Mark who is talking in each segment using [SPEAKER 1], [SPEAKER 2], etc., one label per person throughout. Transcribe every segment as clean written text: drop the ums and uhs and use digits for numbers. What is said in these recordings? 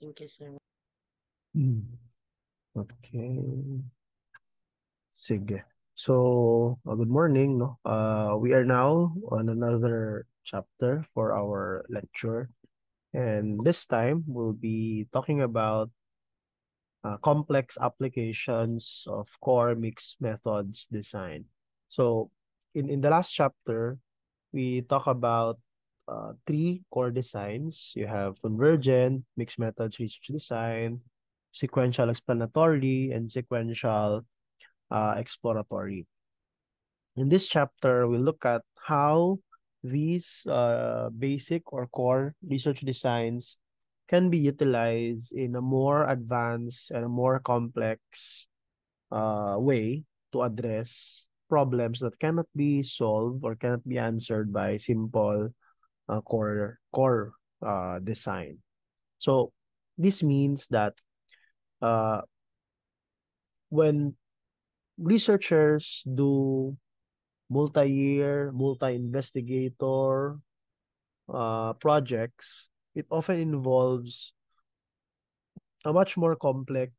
[SPEAKER 1] Thank you, sir.
[SPEAKER 2] Okay. Sige. So, good morning, no? We are now on another chapter for our lecture. And this time, we'll be talking about complex applications of core mixed methods design. So, in the last chapter, we talk about three core designs. You have convergent, mixed methods research design, sequential explanatory, and sequential exploratory. In this chapter, we look at how these basic or core research designs can be utilized in a more advanced and a more complex way to address problems that cannot be solved or cannot be answered by simple core design. So this means that uh, when researchers do multi-year, multi-investigator projects, it often involves a much more complex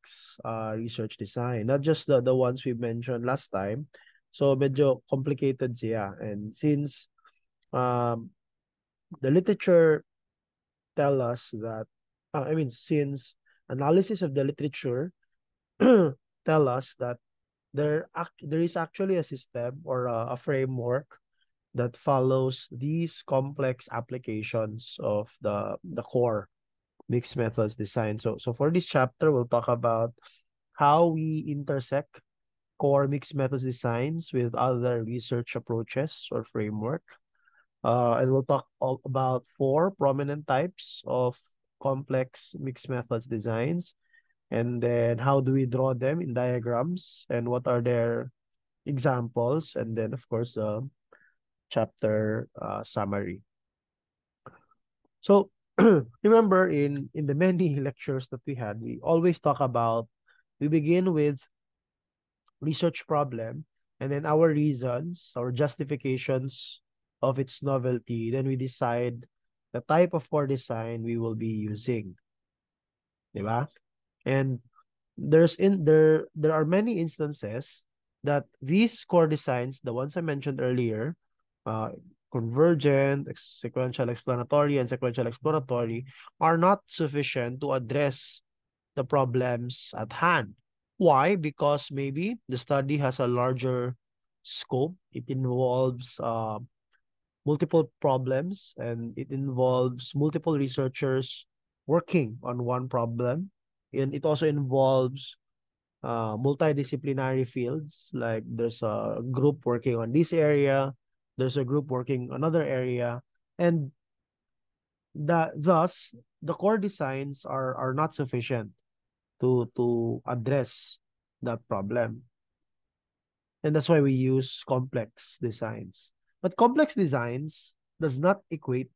[SPEAKER 2] research design, not just the ones we mentioned last time. So medyo complicated siya. And since um, the literature tell us that, since analysis of the literature tell us that there is actually a system or a framework that follows these complex applications of the core mixed methods design. So for this chapter, we'll talk about how we intersect core mixed methods designs with other research approaches or framework. And we'll talk all about four prominent types of complex mixed methods designs, and then how do we draw them in diagrams, and what are their examples, and then of course chapter summary. So remember in the many lectures that we had, we always talk about, we begin with research problem and then our reasons or justifications of its novelty. Then we decide the type of core design we will be using. Diba? And there are many instances that these core designs, the ones I mentioned earlier, uh, convergent, sequential explanatory, and sequential exploratory, are not sufficient to address the problems at hand. Why? Because maybe the study has a larger scope. It involves multiple problems, and it involves multiple researchers working on one problem. And it also involves multidisciplinary fields, like there's a group working on this area, there's a group working another area, and thus the core designs are not sufficient to address that problem. And that's why we use complex designs. But complex designs does not equate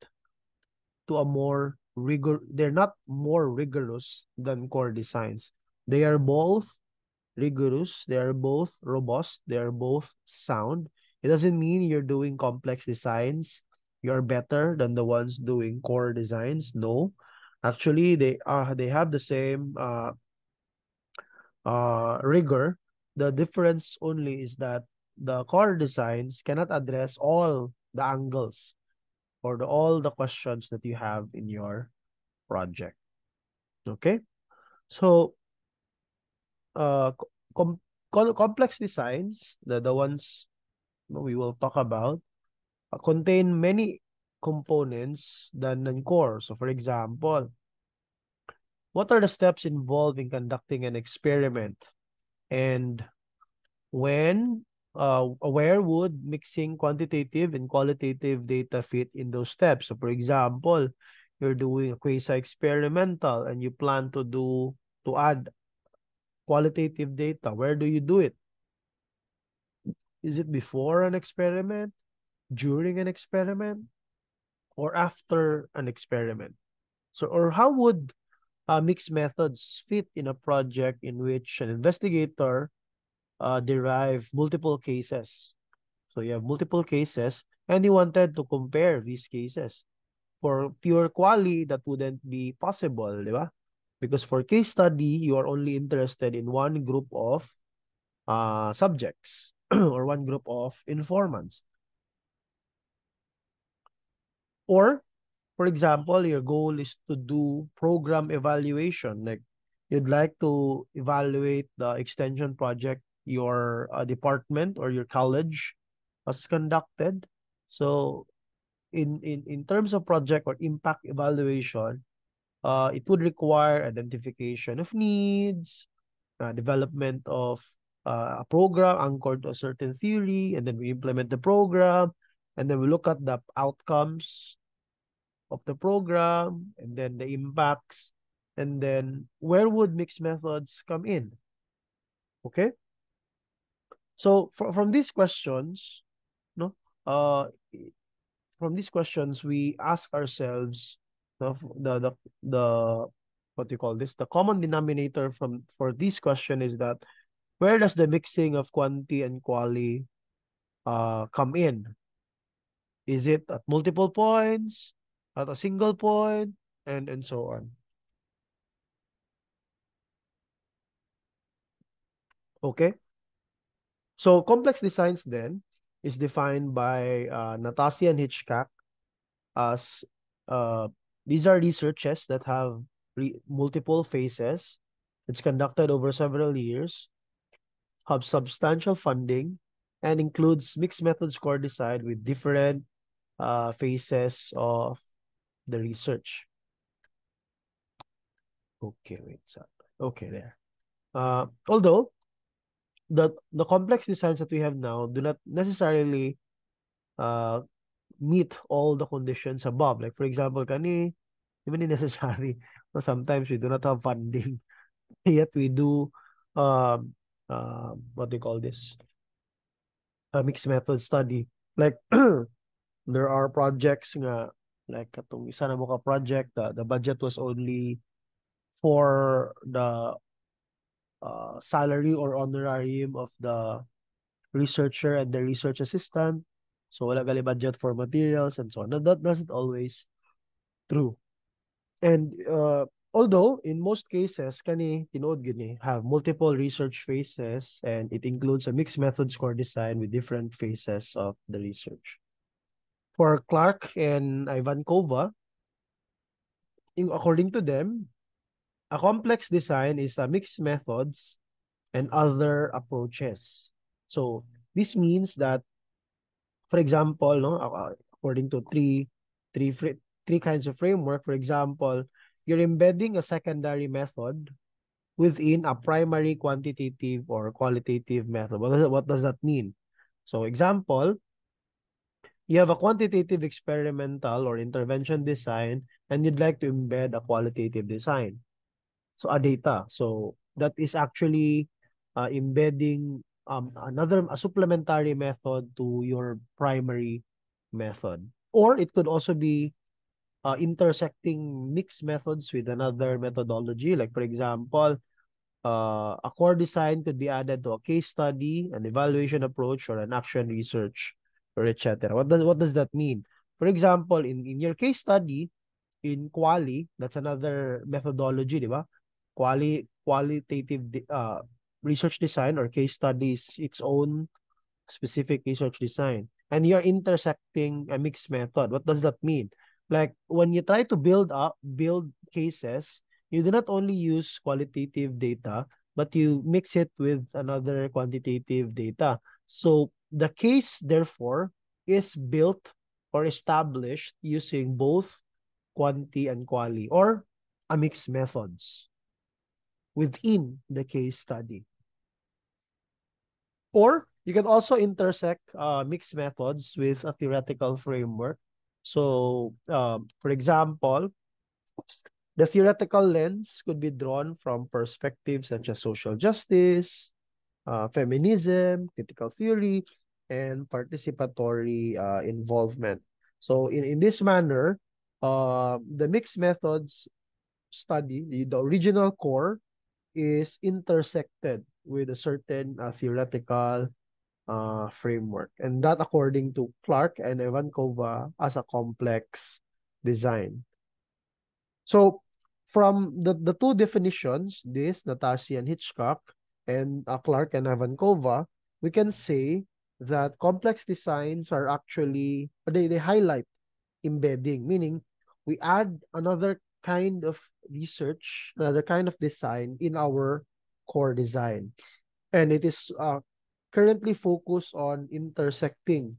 [SPEAKER 2] to a more they're not more rigorous than core designs. They are both rigorous, they are both robust, they are both sound. It doesn't mean you're doing complex designs, you're better than the ones doing core designs. No. Actually, they have the same rigor. The difference only is that the core designs cannot address all the angles or all the questions that you have in your project. Okay? So, uh, com complex designs, the ones we will talk about, contain many components than non-core. So, for example, what are the steps involved in conducting an experiment? And when where would mixing quantitative and qualitative data fit in those steps? So for example, you're doing a quasi-experimental and you plan to add qualitative data. Where do you do it? Is it before an experiment, during an experiment, or after an experiment? So, or how would mixed methods fit in a project in which an investigator derive multiple cases? So you have multiple cases, and you wanted to compare these cases. For pure quali, that wouldn't be possible, di ba? Because for case study, you are only interested in one group of subjects or one group of informants. Or, for example, your goal is to do program evaluation. Like you'd like to evaluate the extension project your department or your college has conducted. So in terms of project or impact evaluation, it would require identification of needs, development of a program anchored to a certain theory, and then we implement the program, and then we look at the outcomes of the program, and then the impacts, and then where would mixed methods come in? Okay? So from these questions, no, uh, from these questions, we ask ourselves the what do you call this? The common denominator from for this question is that where does the mixing of quantity and quality come in? Is it at multiple points, at a single point, and so on? Okay. So complex designs then is defined by Natassia and Hitchcock as uh, these are researches that have multiple phases. It's conducted over several years, have substantial funding, and includes mixed methods core design with different phases of the research. Okay, wait. So, okay, there. Although the complex designs that we have now do not necessarily uh meet all the conditions above. Like for example, kani even necessary. Sometimes we do not have funding, yet we do what do you call this? A mixed method study. Like there are projects nga like katong isa na mo ka project, the budget was only for the salary or honorarium of the researcher and the research assistant. So wala gali budget for materials and so on. That doesn't always true. And although in most cases, kani tinood gini have multiple research phases and it includes a mixed method score design with different phases of the research. For Clark and Ivankova, according to them, a complex design is a mixed methods and other approaches. So this means that, for example, no, according to three three kinds of framework, for example, you're embedding a secondary method within a primary quantitative or qualitative method. What does that mean? So example, you have a quantitative experimental or intervention design and you'd like to embed a qualitative design. So a data. So that is actually embedding a supplementary method to your primary method. Or it could also be intersecting mixed methods with another methodology. Like for example, a core design could be added to a case study, an evaluation approach, or an action research, or etc. What does that mean? For example, in your case study, in Quali, that's another methodology, di ba? Qualitative research design or case study is its own specific research design. And you're intersecting a mixed method. What does that mean? Like when you try to build cases, you do not only use qualitative data, but you mix it with another quantitative data. So the case, therefore, is built or established using both quantity and quali or a mixed methods within the case study. Or you can also intersect mixed methods with a theoretical framework. So, for example, the theoretical lens could be drawn from perspectives such as social justice, feminism, critical theory, and participatory involvement. So, in this manner, the mixed methods study, the original core, is intersected with a certain theoretical framework. And that according to Clark and Ivankova as a complex design. So from the two definitions, this, Natasi and Hitchcock, and Clark and Ivankova, we can say that complex designs are actually, they highlight embedding, meaning we add another kind of research, another kind of design in our core design. And it is currently focused on intersecting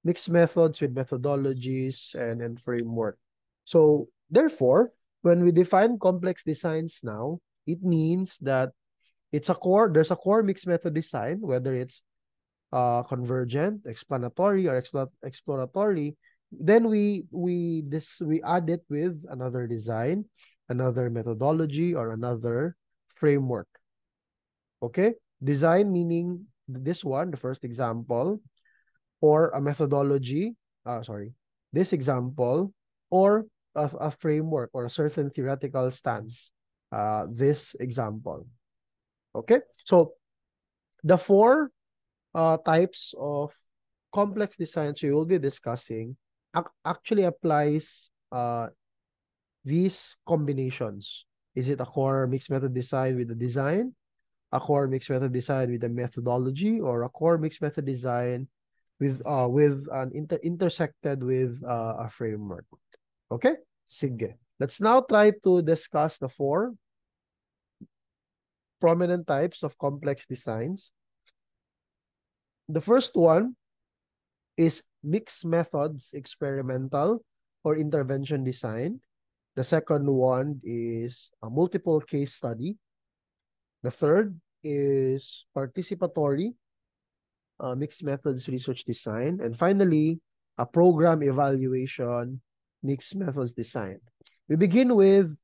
[SPEAKER 2] mixed methods with methodologies and framework. So therefore, when we define complex designs now, it means that there's a core mixed method design, whether it's convergent, explanatory, or exploratory. Then we add it with another design, another methodology, or another framework. Okay? Design meaning this one, the first example, or a methodology, this example, or a framework or a certain theoretical stance, this example. Okay? So the four types of complex designs we will be discussing actually applies these combinations. Is it a core mixed method design with a design, a core mixed method design with a methodology, or a core mixed method design with an intersected with a framework? Okay? Sige. Let's now try to discuss the four prominent types of complex designs. The first one is mixed methods experimental or intervention design. The second one is a multiple case study. The third is participatory mixed methods research design. And finally, a program evaluation mixed methods design. We begin with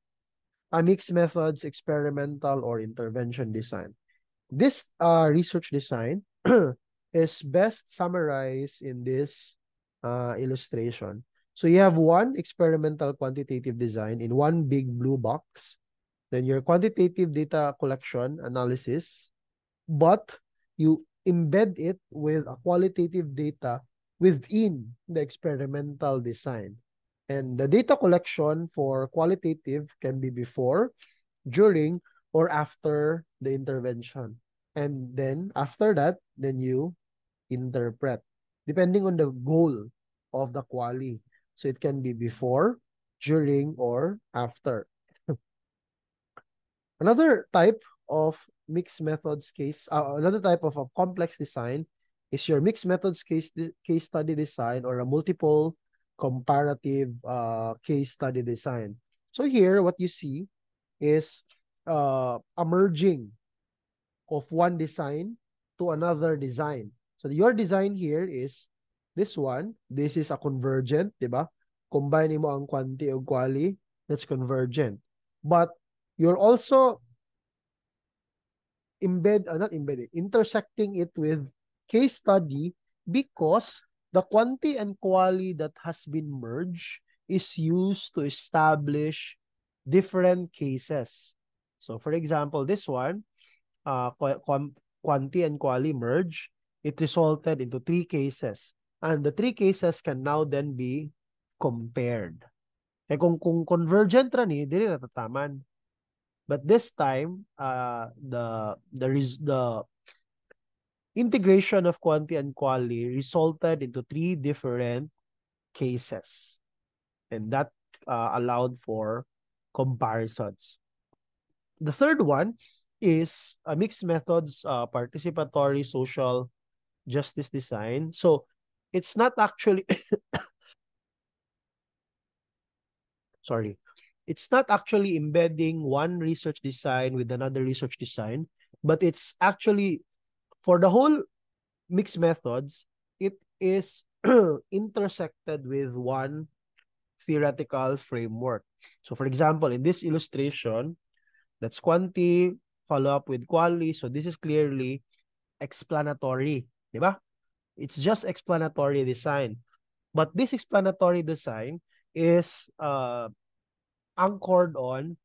[SPEAKER 2] a mixed methods experimental or intervention design. This research design is best summarized in this illustration. So you have one experimental quantitative design in one big blue box, then your quantitative data collection analysis, but you embed it with a qualitative data within the experimental design. And the data collection for qualitative can be before, during, or after the intervention. And then after that, then you interpret, depending on the goal of the quali. So it can be before, during, or after. Another type of mixed methods case, another type of a complex design is your mixed methods case study design or a multiple comparative case study design. So here, what you see is a merging of one design to another design. So your design here is this one. This is a convergent, di ba? Combine mo ang quanti o quali, that's convergent. But you're also not embedded, intersecting it with case study because the quanti and quali that has been merged is used to establish different cases. So for example, this one, quanti and quali merge, it resulted into 3 cases. And the 3 cases can now then be compared. Eh kung convergent ra ni, dili natataman. But this time, the integration of quanti and quali resulted into 3 different cases. And that allowed for comparisons. The third one is a mixed methods participatory social justice design. So it's not actually sorry. It's not actually embedding one research design with another research design, but it's actually for the whole mixed methods, it is intersected with one theoretical framework. So for example, in this illustration, that's quanti, follow up with quali. So this is clearly explanatory, di ba? It's just explanatory design. But this explanatory design is anchored on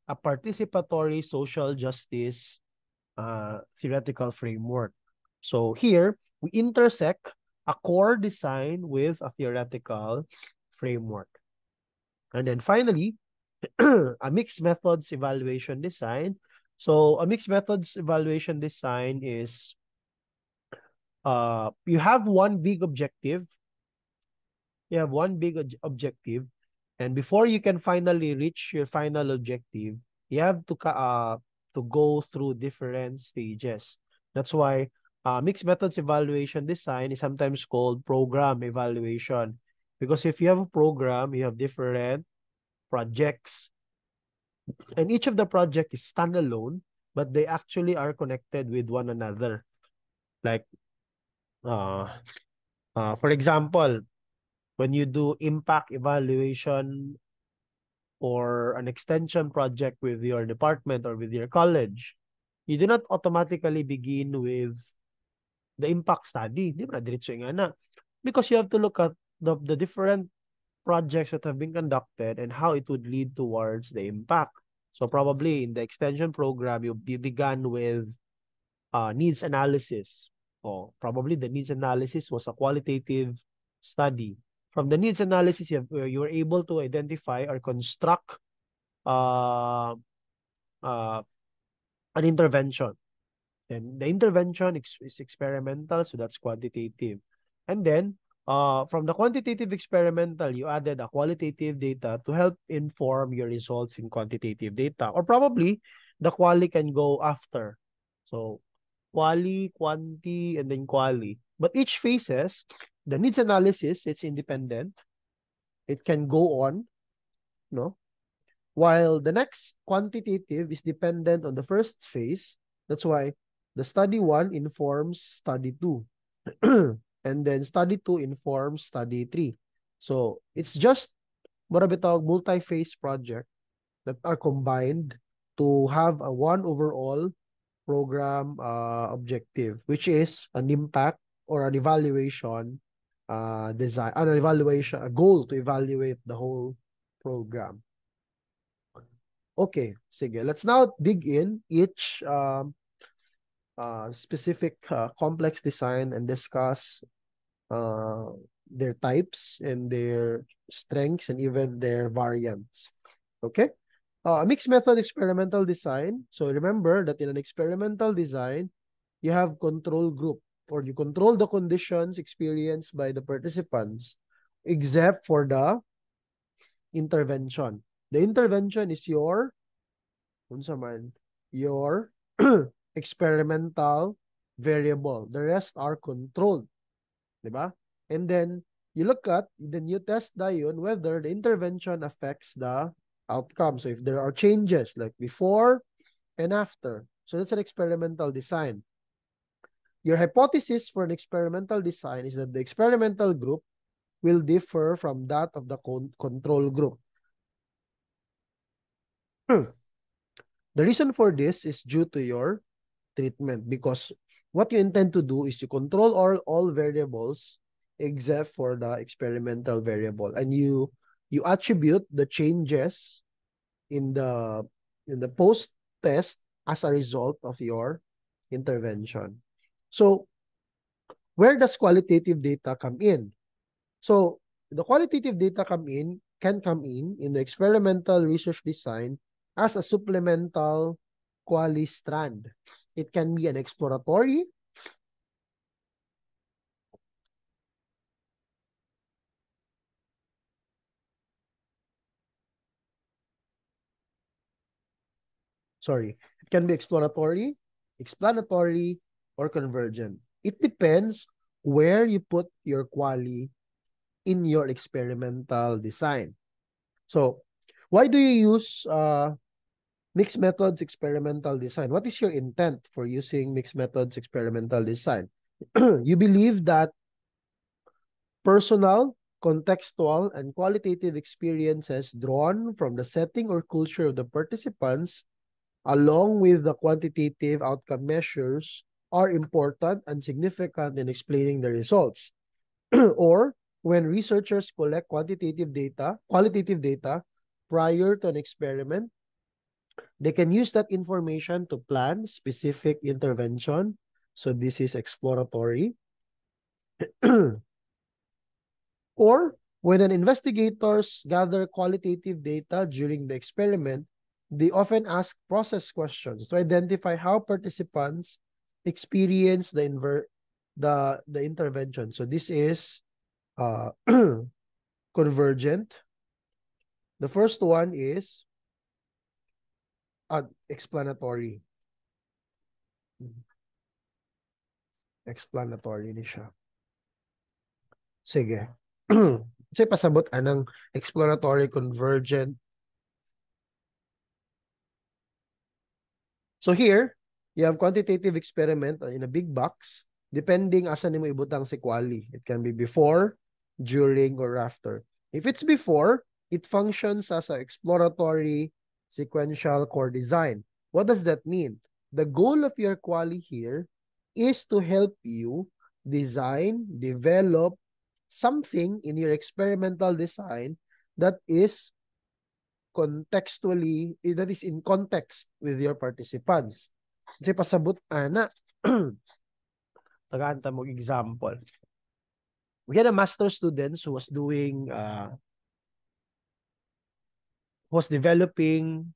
[SPEAKER 2] a participatory social justice theoretical framework. So here, we intersect a core design with a theoretical framework. And then finally, a mixed methods evaluation design. So a mixed methods evaluation design is you have one big objective. You have one big objective, and before you can finally reach your final objective, you have to go through different stages. That's why mixed methods evaluation design is sometimes called program evaluation, because if you have a program, you have different projects, and each of the project is standalone, but they actually are connected with one another. Like, uh, for example, when you do impact evaluation or an extension project with your department or with your college, you do not automatically begin with the impact study. Di ba? Diretso nga na. Because you have to look at the different projects that have been conducted and how it would lead towards the impact. So probably in the extension program, you began with needs analysis. Or probably the needs analysis was a qualitative study. From the needs analysis, you were able to identify or construct uh, uh, an intervention. And the intervention is experimental, so that's quantitative. And then, from the quantitative experimental, you added a qualitative data to help inform your results in quantitative data. Or probably, the quali can go after. So, quali, quanti, and then quali. But each phases, the needs analysis, it's independent. It can go on, no? While the next quantitative is dependent on the first phase. That's why the study 1 informs study 2. And then study 2 informs study 3. So it's just marabitawag multi-phase project that are combined to have a one overall program objective, which is an impact or an evaluation design, an evaluation, a goal to evaluate the whole program. Okay, sige. Let's now dig in each specific complex design and discuss their types and their strengths and even their variants. Okay? Mixed method experimental design. So remember that in an experimental design, you have control group, or you control the conditions experienced by the participants except for the intervention. The intervention is your your experimental variable. The rest are controlled. Diba? And then, you test dayon whether the intervention affects the outcome. So if there are changes, like before and after. So that's an experimental design. Your hypothesis for an experimental design is that the experimental group will differ from that of the control group. The reason for this is due to your treatment, because what you intend to do is to control all variables except for the experimental variable, and you attribute the changes in the post test as a result of your intervention. So where does qualitative data come in? So the qualitative data can come in the experimental research design as a supplemental quali strand. It can be an exploratory, it can be exploratory, explanatory, or convergent. It depends where you put your quali in your experimental design. So, why do you use mixed methods experimental design? What is your intent for using mixed methods experimental design? You believe that personal, contextual, and qualitative experiences drawn from the setting or culture of the participants, along with the quantitative outcome measures, are important and significant in explaining the results. Or when researchers collect qualitative data prior to an experiment, they can use that information to plan specific intervention. So this is exploratory. Or When an investigators gather qualitative data during the experiment, they often ask process questions to identify how participants experience the intervention. So this is uh, convergent. The first one is explanatory. Explanatory ni siya. Sige. Kasi pasabot anang exploratory, convergent. So here, you have quantitative experiment in a big box, depending asa nimo ibutang si quali. It can be before, during, or after. If it's before, it functions as an exploratory sequential core design. What does that mean? The goal of your quali here is to help you design, develop something in your experimental design that is contextually, that is in context with your participants. Kasi pasabot ana, tagaanta mo example. We had a master student who was doing, was developing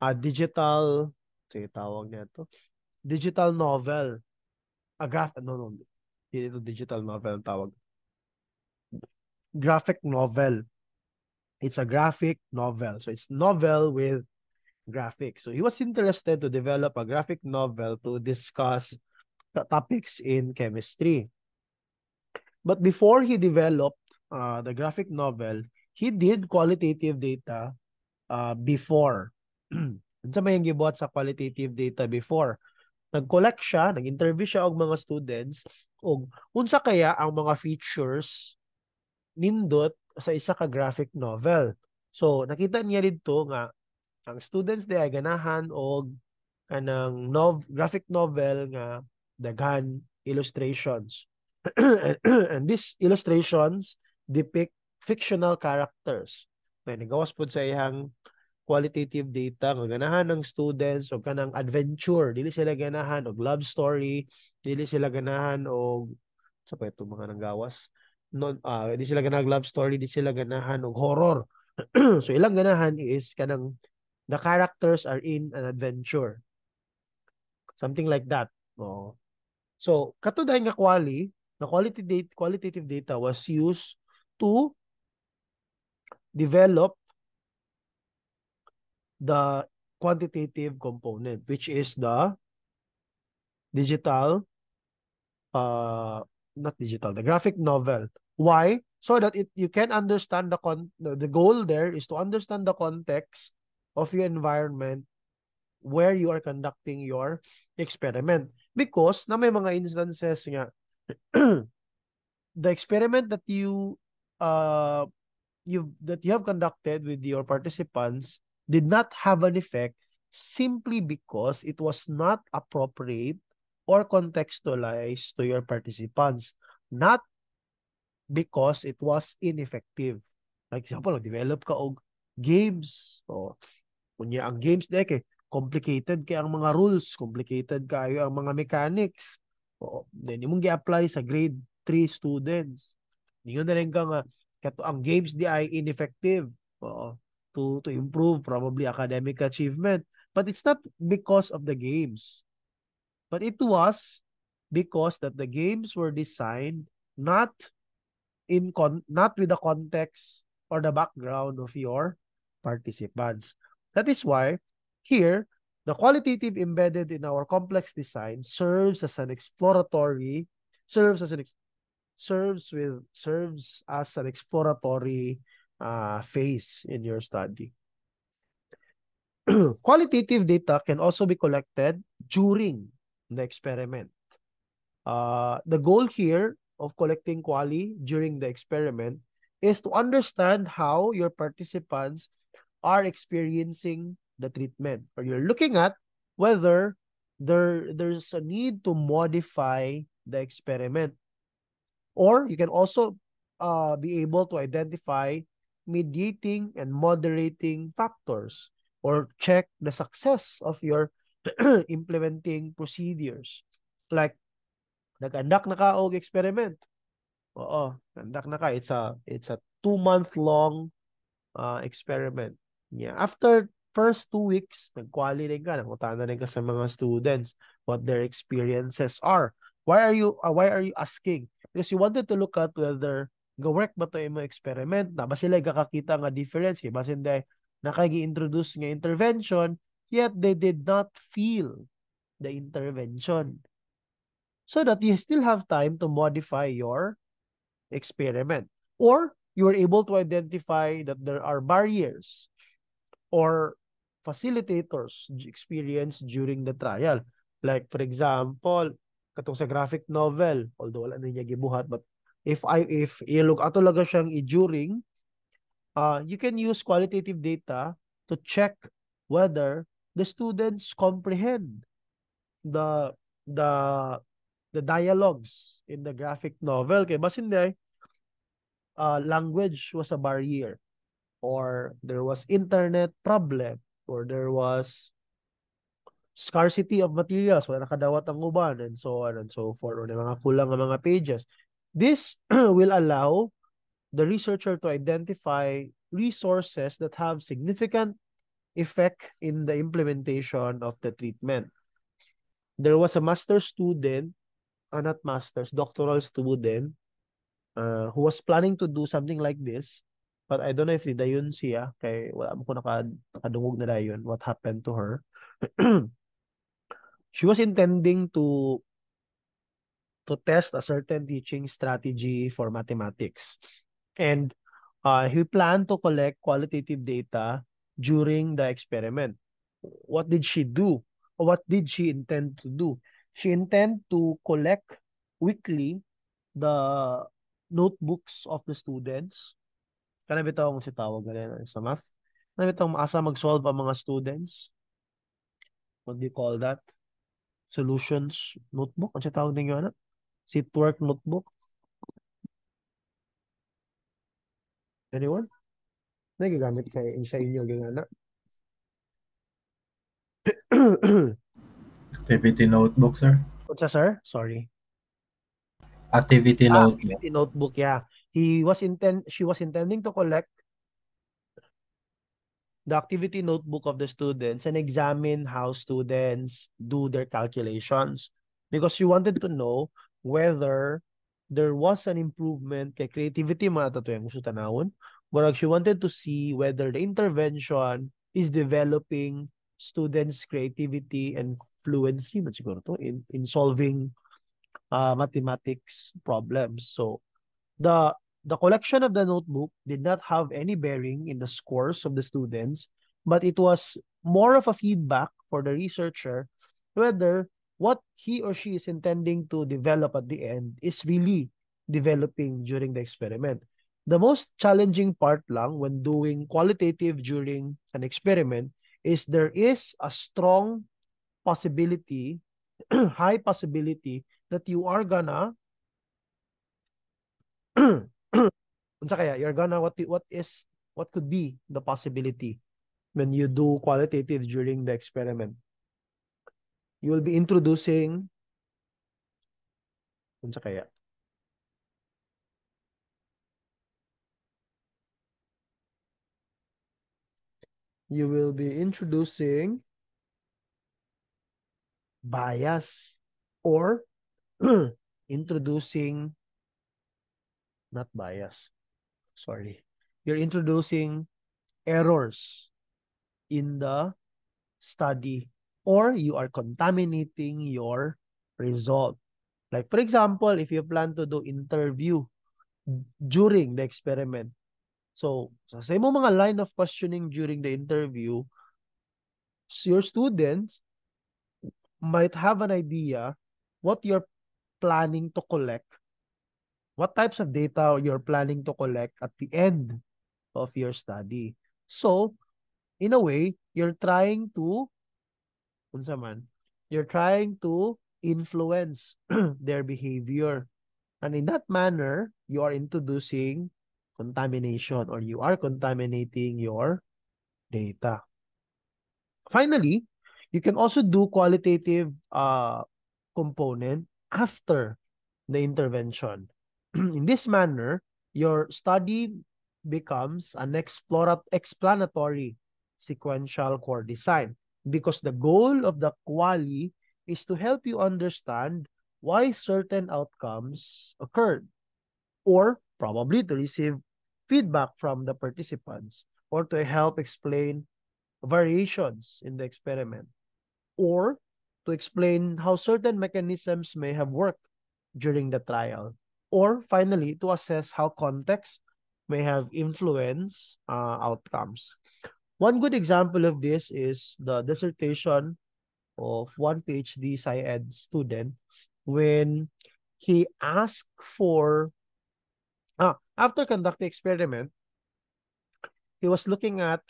[SPEAKER 2] a digital, sige tawag niya to, digital novel. A no, hindi ito digital novel ang tawag. Graphic novel. It's a graphic novel. So it's novel with graphics. So he was interested to develop a graphic novel to discuss the topics in chemistry. But before he developed the graphic novel, he did qualitative data before. Sa may gibuhat sa qualitative data before. Nag-collect siya, nag-interview siya og mga students og unsa kaya ang mga features nindot sa isa ka graphic novel. So nakita niya dito nga ang students ay ganahan og kanang graphic novel nga daghan illustrations. And these illustrations depict fictional characters. Nagawas po sa ihang qualitative data nga ganahan ng students o kanang adventure, dili sila ganahan og love story, dili sila ganahan og sa pa ito mga nanggawas, no, di sila ganahan love story, di sila ganahan og horror. So ilang ganahan is kanang the characters are in an adventure, something like that. Oh. So kato dahil nga the qualitative data was used to develop the quantitative component, which is the digital, not digital, the graphic novel. Why? So that you can understand the goal there is to understand the context of your environment where you are conducting your experiment. Because na may mga instances nga, the experiment that you have conducted with your participants did not have an effect simply because it was not appropriate or contextualized to your participants, not because it was ineffective. Like example, develop ka og games. O, kunya ang games kay complicated kay ang mga rules, complicated kayo ang mga mechanics. O, then imong gi-apply sa grade 3 students. Ningon na lang ka nga kato ang games di ay ineffective. O, to improve probably academic achievement. But it's not because of the games. But it was because that the games were designed not not with the context or the background of your participants. That is why here the qualitative embedded in our complex design serves as an exploratory serves as an exploratory phase in your study. Qualitative data can also be collected during the experiment. The goal here of collecting quali during the experiment is to understand how your participants are experiencing the treatment. Or you're looking at whether there's a need to modify the experiment. Or you can also be able to identify mediating and moderating factors or check the success of your implementing procedures. Like, nag-conduct na ka og experiment. Oo, conduct na ka. It's a 2-month long experiment. Yeah. After first 2 weeks, nag-quali rin ka, nangutan na rin ka sa mga students what their experiences are. Why are you asking? Because you wanted to look at whether ga-work ba to yung mga experiment na ba sila kakakita nga difference ba hindi nakagi-introduce nga intervention yet they did not feel the intervention so that you still have time to modify your experiment or you are able to identify that there are barriers or facilitators experience during the trial. Like for example, katong sa graphic novel, although wala na niya gibuhat, but if ilog ato laga siyang i-during, you can use qualitative data to check whether the students comprehend the the the dialogues in the graphic novel. Kay basin hindi, language was a barrier or there was internet problem or there was scarcity of materials, wala nakadawat ang uban and so on and so forth or may mga kulang ang mga pages. This will allow the researcher to identify resources that have significant effect in the implementation of the treatment. There was a master student, not master's, doctoral student who was planning to do something like this. But I don't know if dayon siya. Kay wala mo ko nakadungog na dayon. What happened to her? She was intending to test a certain teaching strategy for mathematics. And he planned to collect qualitative data during the experiment. What did she do? Or what did she intend to do? She intend to collect weekly the notebooks of the students. Kana bitaw mo si tawag na sa math. Kana bitaw maasa mag-solve ang mga students. What do you call that? Solutions notebook. Ano siya tawag ninyo na? Sitwork notebook. Anyone? Nagagamit sa inyo gana.
[SPEAKER 1] Activity notebook, sir.
[SPEAKER 2] What's that, sir? Sorry.
[SPEAKER 1] Activity notebook.
[SPEAKER 2] Activity notebook, yeah. She was intending to collect the activity notebook of the students and examine how students do their calculations because she wanted to know whether there was an improvement kay creativity mga tato yung gusto tanawon. But she wanted to see whether the intervention is developing students' creativity and fluency man siguro to in solving mathematics problems. So the the collection of the notebook did not have any bearing in the scores of the students, but it was more of a feedback for the researcher whether what he or she is intending to develop at the end is really developing during the experiment. The most challenging part lang when doing qualitative during an experiment is there is a strong possibility, high possibility that you are gonna unsa kaya you're gonna what could be the possibility when you do qualitative during the experiment? You will be introducing unsa kaya you will be introducing bias or introducing not bias, sorry, you're introducing errors in the study or you are contaminating your result. Like for example, if you plan to do interview during the experiment, so sa mo mga line of questioning during the interview, your students might have an idea what you're planning to collect, what types of data you're planning to collect at the end of your study. So, in a way, you're trying to, unsa man, you're trying to influence their behavior. And in that manner, you are introducing contamination or you are contaminating your data. Finally, you can also do qualitative component after the intervention. In this manner, your study becomes an explanatory sequential core design, because the goal of the quali is to help you understand why certain outcomes occurred, or probably to receive feedback from the participants, or to help explain variations in the experiment, or to explain how certain mechanisms may have worked during the trial, or finally to assess how context may have influenced outcomes. One good example of this is the dissertation of one PhD SciEd student, when he asked for, after conducting experiment, he was looking at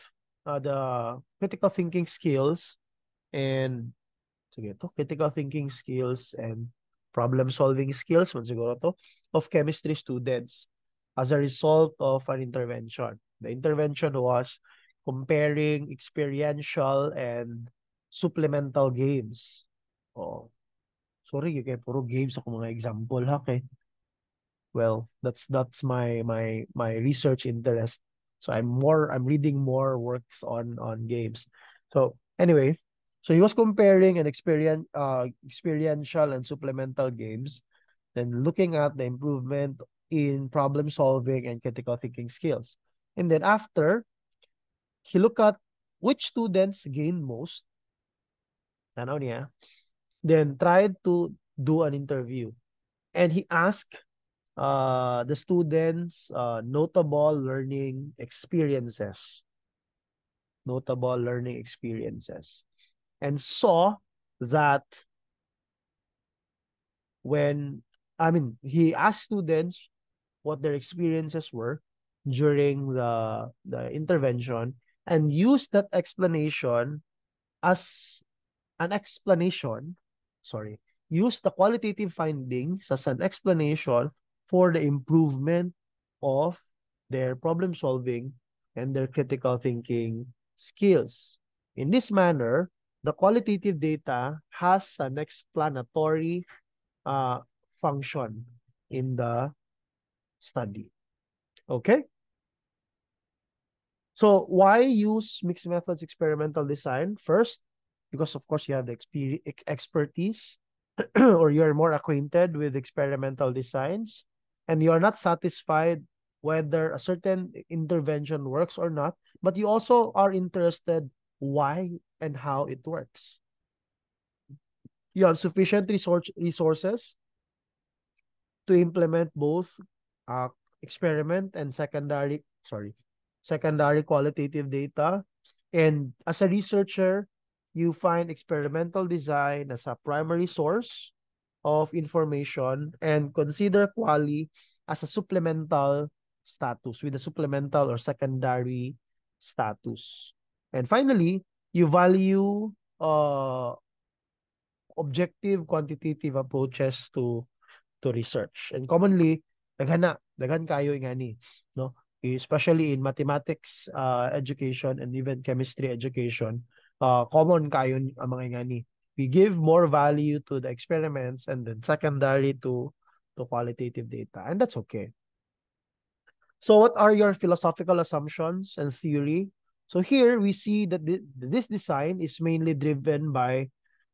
[SPEAKER 2] the critical thinking skills and critical thinking skills and problem-solving skills man siguro to of chemistry students as a result of an intervention. The intervention was comparing experiential and supplemental games. Oh, sorry, kay puro games ako mga example ha kay. Well, that's my research interest. So I'm reading more works on games. So anyway, so he was comparing an experiential and supplemental games, then looking at the improvement in problem solving and critical thinking skills. And then after, he looked at which students gained most, tanaw niya, then tried to do an interview. And he asked the students notable learning experiences, and saw that when, he asked students what their experiences were during the intervention, and used that explanation as an explanation, sorry, use the qualitative findings as an explanation for the improvement of their problem solving and their critical thinking skills. In this manner, the qualitative data has an explanatory uh, function in the study. Okay? So why use mixed methods experimental design? First, because of course you have the expertise or you're more acquainted with experimental designs, and you are not satisfied whether a certain intervention works or not, but you also are interested why and how it works. You have sufficient resources to implement both experiment and secondary qualitative data. And as a researcher, you find experimental design as a primary source of information and consider quali as a supplemental status, with a supplemental or secondary status. And finally, you value objective quantitative approaches to research. And commonly, daghan kayo ingani, no? Especially in mathematics education and even chemistry education, common kayo ang mga ingani. We give more value to the experiments and then secondary to qualitative data, and that's okay. So what are your philosophical assumptions and theory? So here we see that this design is mainly driven by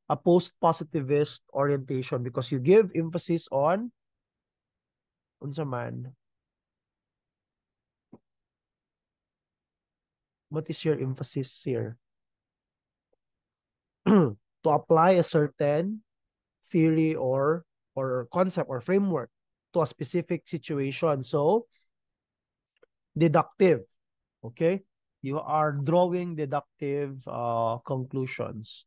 [SPEAKER 2] a post-positivist orientation, because you give emphasis on unsa man. What is your emphasis here? To apply a certain theory or concept or framework to a specific situation. So deductive, okay? You are drawing deductive conclusions.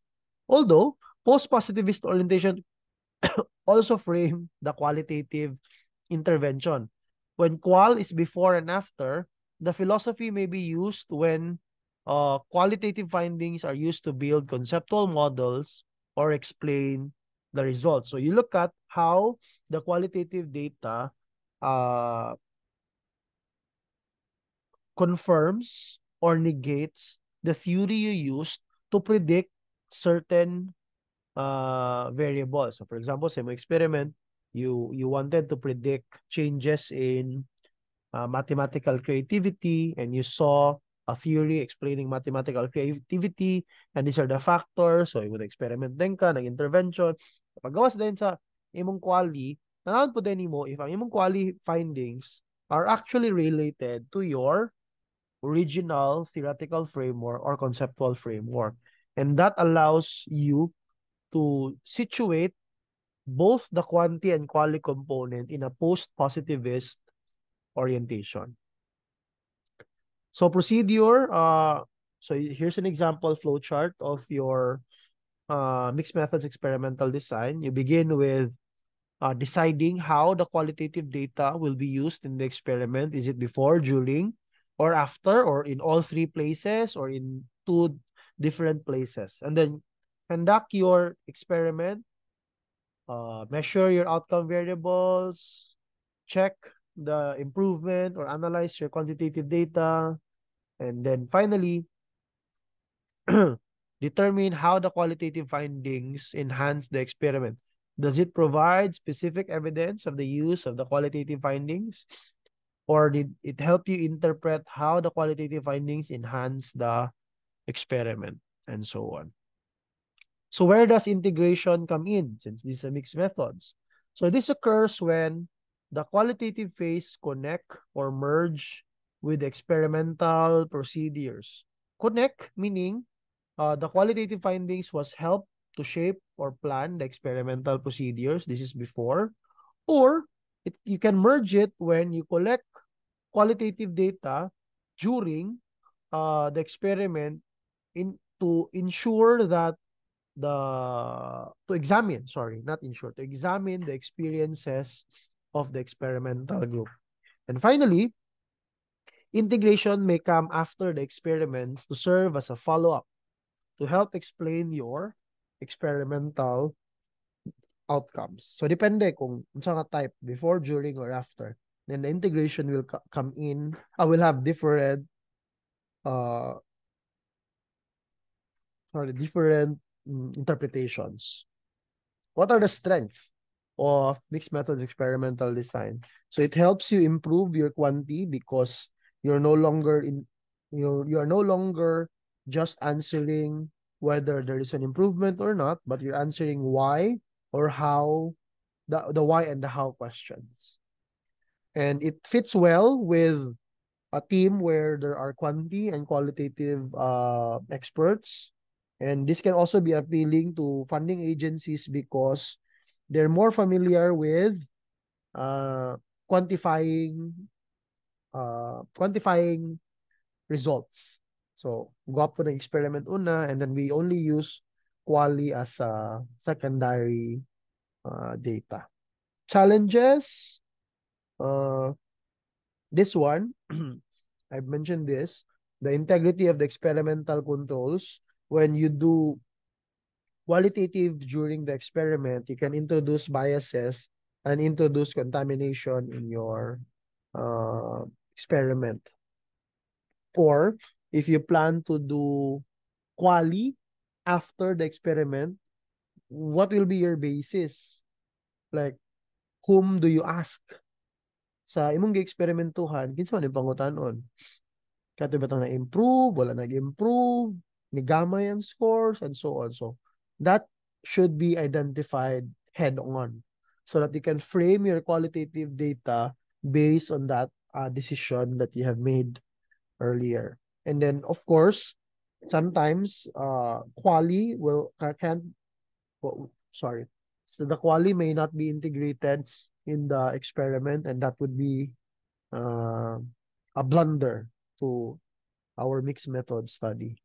[SPEAKER 2] Although post-positivist orientation also frame the qualitative intervention. When qual is before and after, the philosophy may be used when qualitative findings are used to build conceptual models or explain the results. So you look at how the qualitative data confirms or negates the theory you used to predict certain variables. So for example, sa experiment, You wanted to predict changes in mathematical creativity, and you saw a theory explaining mathematical creativity, and these are the factors. So, you would experiment din ka, nag-intervention. Paggawas din sa imong quali, tanawan po din mo if ang imong quali findings are actually related to your original theoretical framework or conceptual framework. And that allows you to situate both the quantity and quality component in a post-positivist orientation. So procedure, so here's an example flowchart of your mixed methods experimental design. You begin with deciding how the qualitative data will be used in the experiment. Is it before, during, or after, or in all three places, or in two different places? And then conduct your experiment, measure your outcome variables, check the improvement or analyze your quantitative data, and then finally, determine how the qualitative findings enhance the experiment. Does it provide specific evidence of the use of the qualitative findings? Or did it help you interpret how the qualitative findings enhance the experiment? And so on. So where does integration come in, since these are mixed methods? So this occurs when the qualitative phase connect or merge with experimental procedures. Connect meaning the qualitative findings was help to shape or plan the experimental procedures. This is before. Or you can merge it when you collect qualitative data during the experiment to ensure that to examine, sorry, not ensure, to examine the experiences of the experimental group. And finally, integration may come after the experiments to serve as a follow-up to help explain your experimental outcomes. So, depende kung unsa nga type, before, during, or after. Then the integration will come in, will have different, different interpretations. What are the strengths of mixed methods experimental design? So it helps you improve your quantity because you're no longer you're no longer just answering whether there is an improvement or not, but you're answering why or how, the why and the how questions. And it fits well with a team where there are quantity and qualitative experts. And this can also be appealing to funding agencies because they're more familiar with uh, quantifying quantifying results. So, gwapo na experiment una, and then we only use quali as a secondary data. Challenges, this one, I've mentioned this, the integrity of the experimental controls. When you do qualitative during the experiment, you can introduce biases and introduce contamination in your experiment. Or if you plan to do quali after the experiment, what will be your basis? Like, whom do you ask? Sa imong gi-eksperimentuhan, kinsa man yung pangutanon? Kato ba itong na-improve, wala nag-improve, ni-gamma yung scores, and so on. So, that should be identified head-on so that you can frame your qualitative data based on that decision that you have made earlier. And then, of course, sometimes quali can't, sorry. So the quali may not be integrated in the experiment, and that would be a blunder to our mixed method study.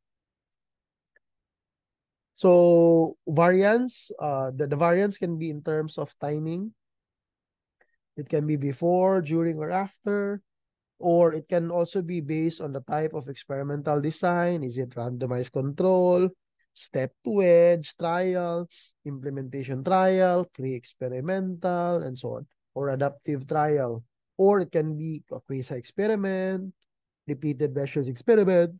[SPEAKER 2] So variance, the variance can be in terms of timing. It can be before, during, or after, or it can also be based on the type of experimental design. Is it randomized control, step to edge trial, implementation trial, pre-experimental, and so on, or adaptive trial. Or it can be a quasi-experiment, repeated measures experiment,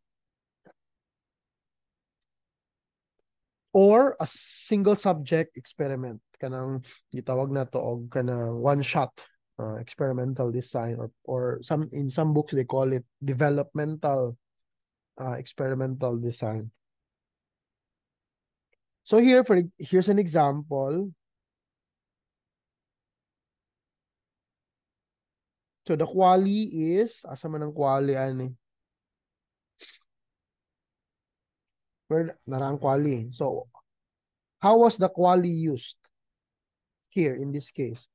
[SPEAKER 2] or a single subject experiment. kanang gitawag na to og kanang one shot experimental design, or some in some books they call it developmental experimental design. So here's an example. So the quali is asa man ang quali ani? Where narang quali. So how was the quali used here in this case?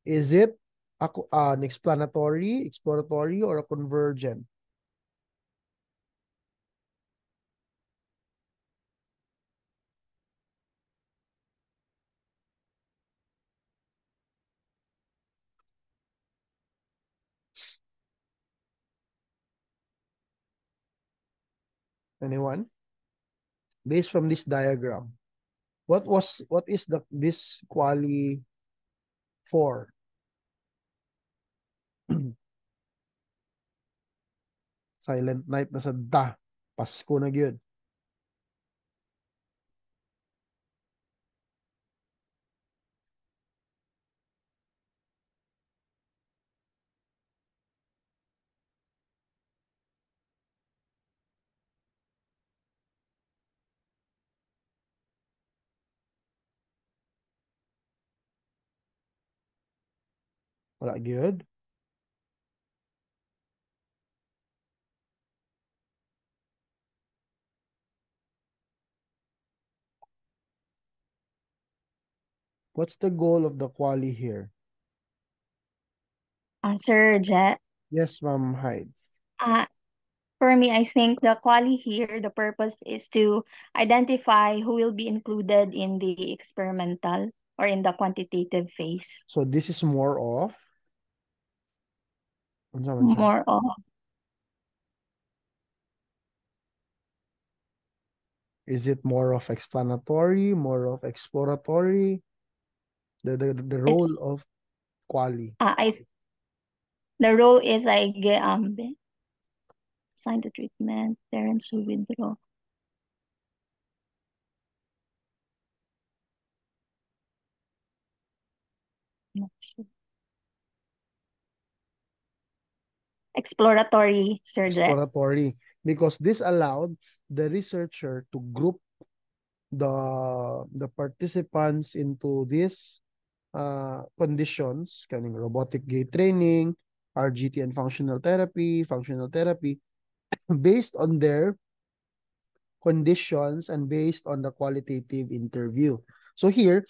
[SPEAKER 2] Is it an explanatory, exploratory, or a convergent? Anyone? Based from this diagram, what is this quali for? Silent night na sa da. Pasko na gyud. Wala gyud. What's the goal of the quali here?
[SPEAKER 3] Sir Jet,
[SPEAKER 2] Yes, Ma'am Hides.
[SPEAKER 3] for me, I think the quali here, the purpose is to identify who will be included in the experimental or in the quantitative phase.
[SPEAKER 2] So this is more of unsa man siya?
[SPEAKER 3] More of
[SPEAKER 2] Is it more of explanatory, more of exploratory? The role
[SPEAKER 3] it's
[SPEAKER 2] of quali.
[SPEAKER 3] the role is like assign the treatment, parents who withdraw. Not sure. Exploratory, Sir Jet.
[SPEAKER 2] Exploratory, because this allowed the researcher to group the participants into these conditions, kaning robotic gait training, RGT and functional therapy, based on their conditions and based on the qualitative interview. So here,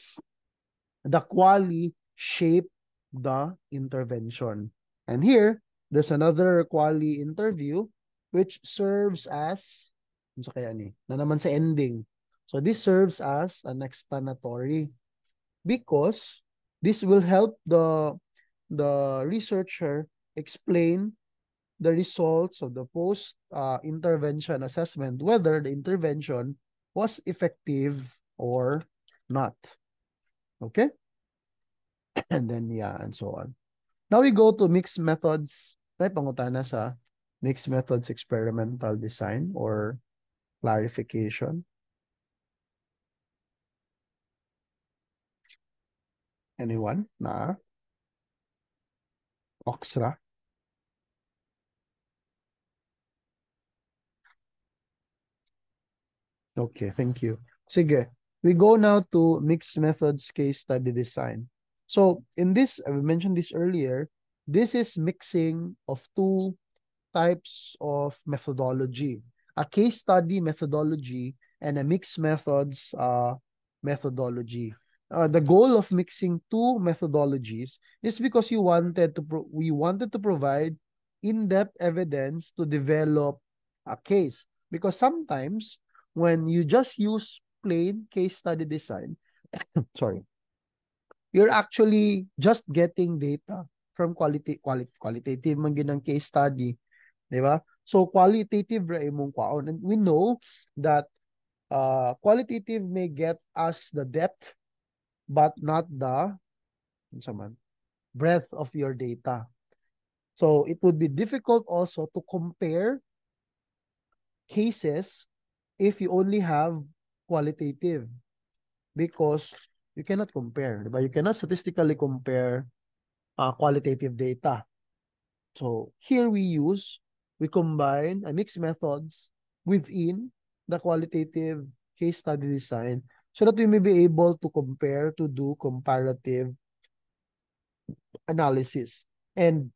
[SPEAKER 2] the quali shape the intervention. And here, there's another quali interview which serves as, so kaya ni, na naman sa ending. So this serves as an explanatory because this will help the researcher explain the results of the post intervention assessment, whether the intervention was effective or not. Okay? And then, yeah, and so on. Now we go to mixed methods. Tayo pangutana sa mixed methods experimental design or clarification. Anyone? Na? Oxra? Okay, thank you. Sige. We go now to mixed methods case study design. So in this, I mentioned this earlier, this is mixing of two types of methodology. A case study methodology and a mixed methods methodology. The goal of mixing two methodologies is because we wanted to provide in-depth evidence to develop a case. Because sometimes when you just use plain case study design, sorry, you're actually just getting data from qualitative man ginang case study, di ba? So qualitative ra imong kwaon, and we know that qualitative may get us the depth but not the breadth of your data. So it would be difficult also to compare cases if you only have qualitative, because You cannot compare, diba? You cannot statistically compare qualitative data. So here we combine mixed methods within the qualitative case study design so that we may be able to compare, to do comparative analysis. And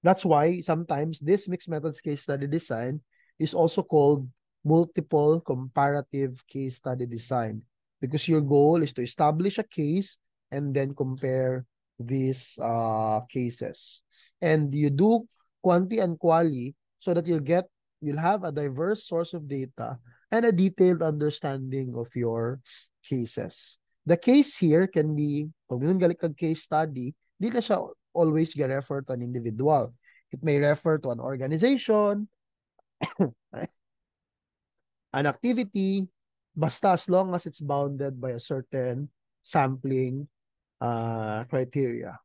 [SPEAKER 2] that's why sometimes this mixed methods case study design is also called multiple comparative case study design, because your goal is to establish a case and then compare these cases. And you do quanti and quali so that you'll have a diverse source of data and a detailed understanding of your cases. The case here can be, pag galing kag case study, di na siya always refer to an individual. It may refer to an organization, an activity, basta as long as it's bounded by a certain sampling criteria.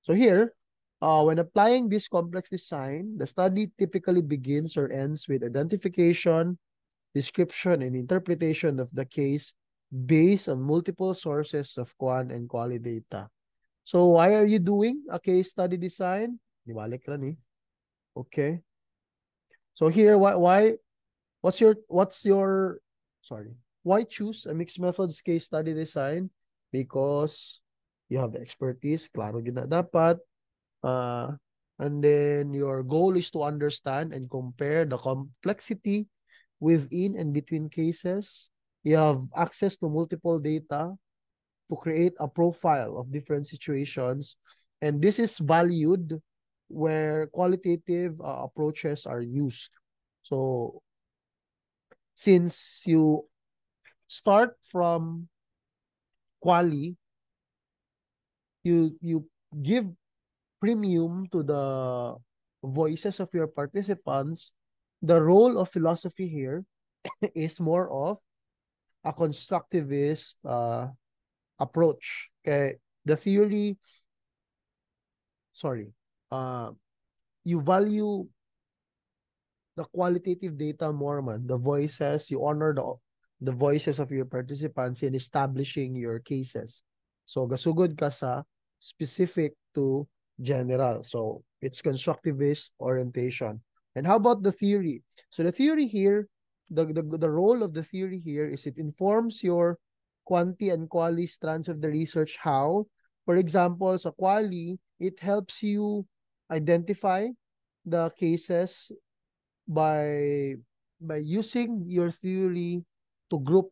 [SPEAKER 2] So here, when applying this complex design, the study typically begins or ends with identification, description, and interpretation of the case based on multiple sources of quant and quali data. So why are you doing a case study design? Di balik lang eh. Okay. So here, what's your, sorry, why choose a mixed methods case study design? Because you have the expertise, klaro yun na dapat. And then your goal is to understand and compare the complexity within and between cases. You have access to multiple data to create a profile of different situations. And this is valued where qualitative approaches are used. So since you start from quali, you give premium to the voices of your participants. The role of philosophy here is more of a constructivist approach. Okay, the theory, sorry, you value the qualitative data more, man. The voices, you honor the voices of your participants in establishing your cases. So gasugod ka sa specific to general. So it's constructivist orientation. And how about the theory? So the theory here, the role of the theory here is it informs your quanti and quali strands of the research. How? For example, sa quali, it helps you identify the cases by using your theory to group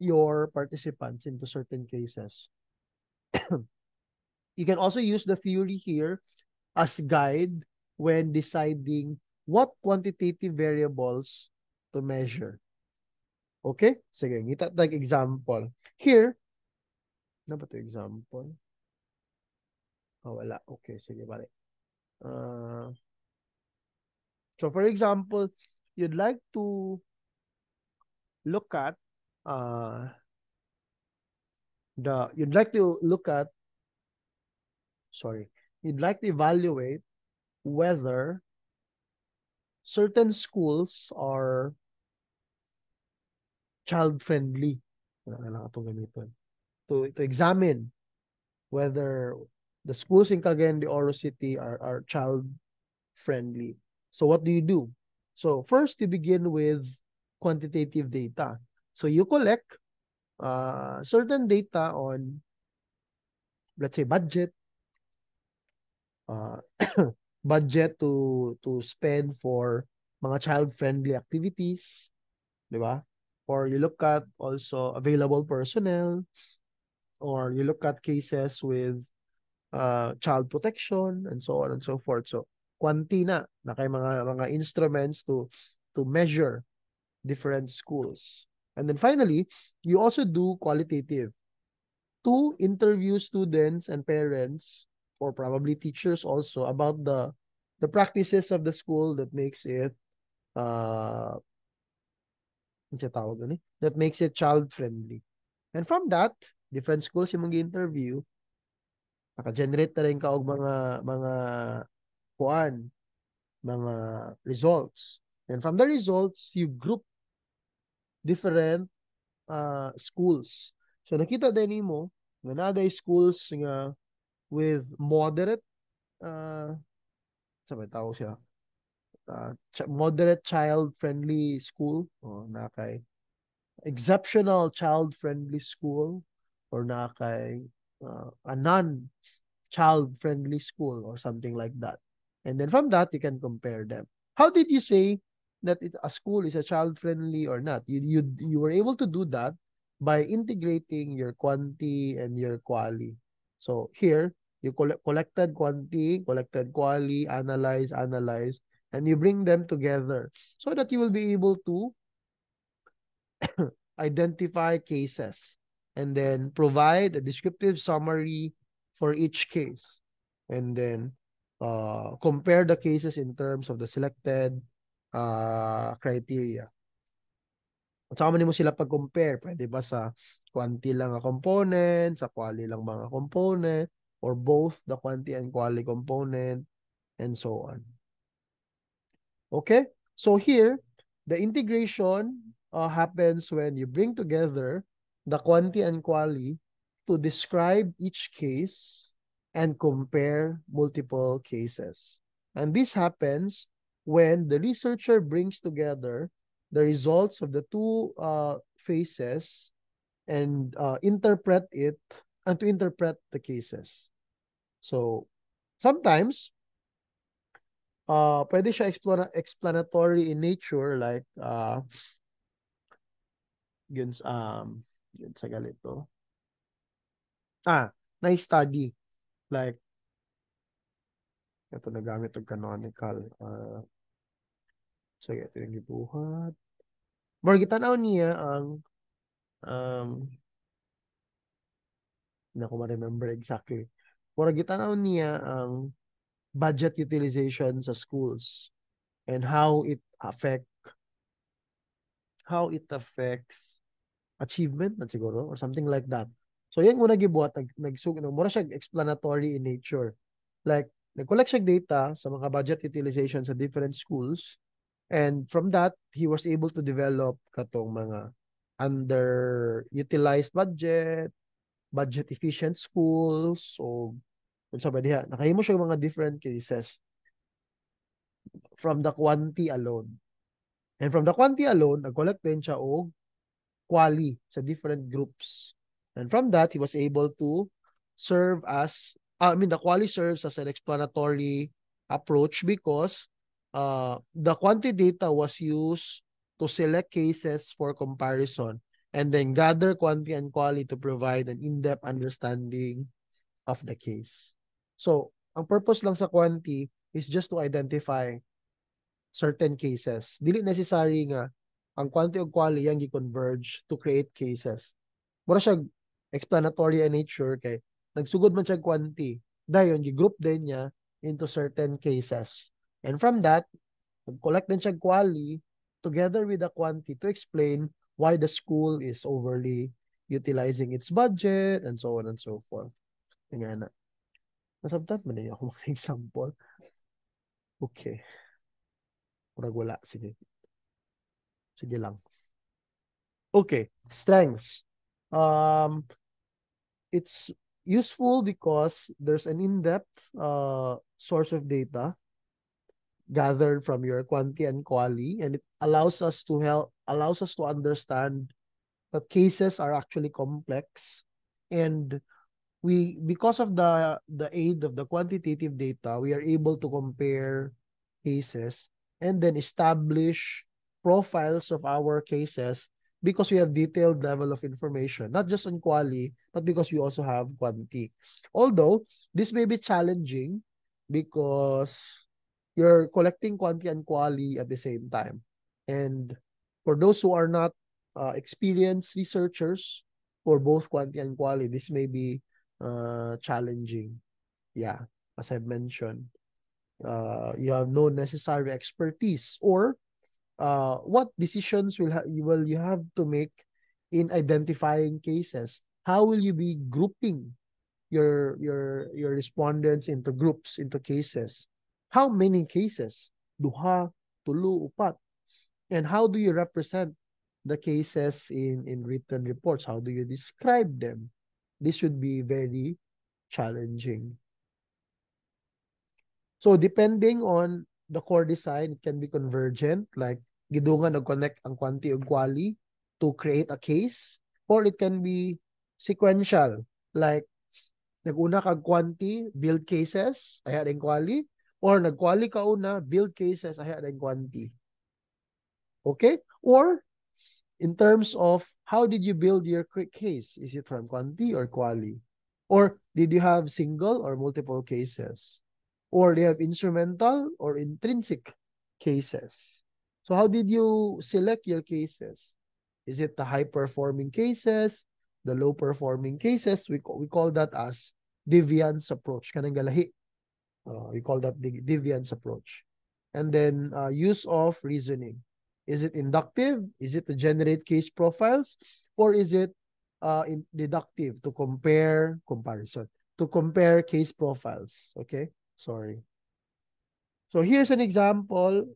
[SPEAKER 2] your participants into certain cases. You can also use the theory here as guide when deciding what quantitative variables to measure. Okay? Sige, ngita like example. Here, ano ba to example? Oh, wala. Okay, sige, balik. So for example, you'd like to look at you'd like to evaluate whether certain schools are child friendly. To examine whether the schools in Cagayan de Oro City are child friendly. So what do you do? So first you begin with quantitative data. So you collect certain data on, let's say, budget, budget to spend for mga child-friendly activities, di ba? Or you look at also available personnel, or you look at cases with child protection, and so on and so forth. So, quanti na kay mga instruments to measure different schools. And then finally, you also do qualitative to interview students and parents, or probably teachers also, about the practices of the school that makes it that makes it child friendly. And from that, different schools yung mag-interview, naka-generate na rin ka og mga results. And from the results, you group different schools. So nakita din nimo nga naday schools nga with moderate sa may tawag siya moderate child-friendly school o na kay exceptional child-friendly school or na kay a non-child-friendly school or something like that. And then from that, you can compare them. How did you say that a school is a child-friendly or not? You were able to do that by integrating your quanti and your quali. So here, you collected quanti, collected quali, analyze, and you bring them together so that you will be able to identify cases and then provide a descriptive summary for each case and then compare the cases in terms of the selected criteria. At saka mo sila pag-compare, pwede ba sa quanti lang a component, sa quali lang mga component, or both the quanti and quali component, and so on. Okay, so here, the integration happens when you bring together the quanti and quali to describe each case and compare multiple cases. And this happens when the researcher brings together the results of the two phases and interpret it and to interpret the cases. So sometimes pwede siya explanatory in nature like yun sa galito. Na-study like ito nagamit ng canonical so ito yung gibuhat. More gitanaw niya ang hindi ko ma-remember exactly. More gitanaw niya ang budget utilization sa schools and how it affects achievement na siguro or something like that. So yung una gibuhat mura siya explanatory in nature. Like nag-collect siya data sa mga budget utilization sa different schools and from that he was able to develop katong mga underutilized budget efficient schools o unsa ba diha nakahimo siya mga different cases from the quantity alone. And from the quantity alone, nag-collect din siya og quali sa different groups. And from that, he was able to serve as, the quali serves as an explanatory approach because the quantity data was used to select cases for comparison and then gather quantity and quali to provide an in-depth understanding of the case. So, ang purpose lang sa quantity is just to identify certain cases. Dili necessary nga ang quanti ug quali yang gi-converge to create cases. Mura siya explanatory in nature kay nagsugod man siya quanti. Dayon gi-group din niya into certain cases. And from that, nag-collect din siya quali together with the quanti to explain why the school is overly utilizing its budget and so on and so forth. Nga na. Nasabtat man niya ako mga example. Okay. Murag wala. Sige. Sige lang. Okay. Strengths. It's useful because there's an in-depth source of data gathered from your quanti and quali, and it allows us to understand that cases are actually complex, and because of the aid of the quantitative data, we are able to compare cases and then establish profiles of our cases because we have detailed level of information, not just on quali, but because we also have quanti. Although this may be challenging because you're collecting quanti and quali at the same time. And for those who are not experienced researchers for both quanti and quali, this may be challenging. Yeah, as I mentioned, you have no necessary expertise or what decisions will you have to make in identifying cases? How will you be grouping your respondents into groups, into cases? How many cases? Duha, tulo, upat. And how do you represent the cases in written reports? How do you describe them? This should be very challenging. So depending on the core design, it can be convergent, like gidungan nag-connect ang quanti ug quali to create a case, or it can be sequential, like nag-una kag quanti, build cases, aya ding quali, or nag-quali ka una, build cases, aya ding quanti. Okay? Or in terms of how did you build your quick case? Is it from quanti or quali? Or did you have single or multiple cases? Or do you have instrumental or intrinsic cases? So how did you select your cases? Is it the high-performing cases, the low-performing cases? We call that as deviance approach. Kanang galahi. We call that the deviance approach. And then use of reasoning. Is it inductive? Is it to generate case profiles? Or is it deductive to compare case profiles? Okay, sorry. So here's an example.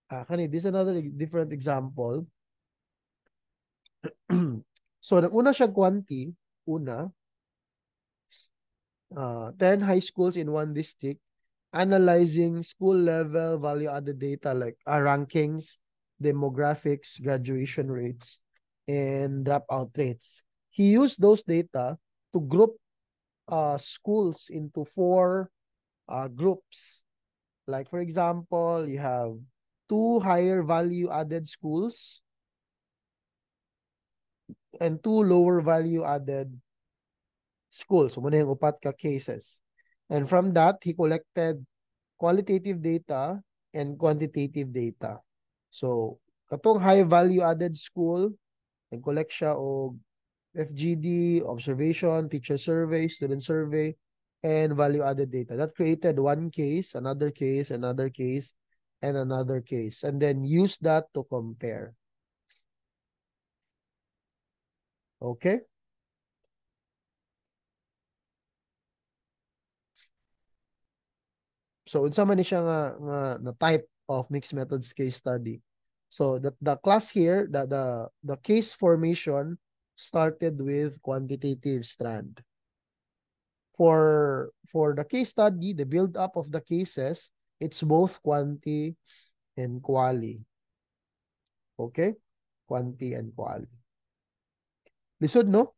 [SPEAKER 2] This is another different example. So nag-una siya quanti, 10 high schools in one district, analyzing school level value added data like rankings, demographics, graduation rates, and dropout rates. He used those data to group schools into 4 groups. Like for example, you have 2 higher value added schools and 2 lower value added schools. So muna yung upat ka cases. And from that, he collected qualitative data and quantitative data. So, katong high value added school, nag-collect siya og FGD, observation, teacher survey, student survey, and value added data. That created one case, another case, another case, and another case. And then use that to compare. Okay? So unsa man ni siya nga type of mixed methods case study. So the class here, the case formation started with quantitative strand. For the case study, the build up of the cases, it's both quanti and quali. Okay? Quanti and quali. Lisod, no?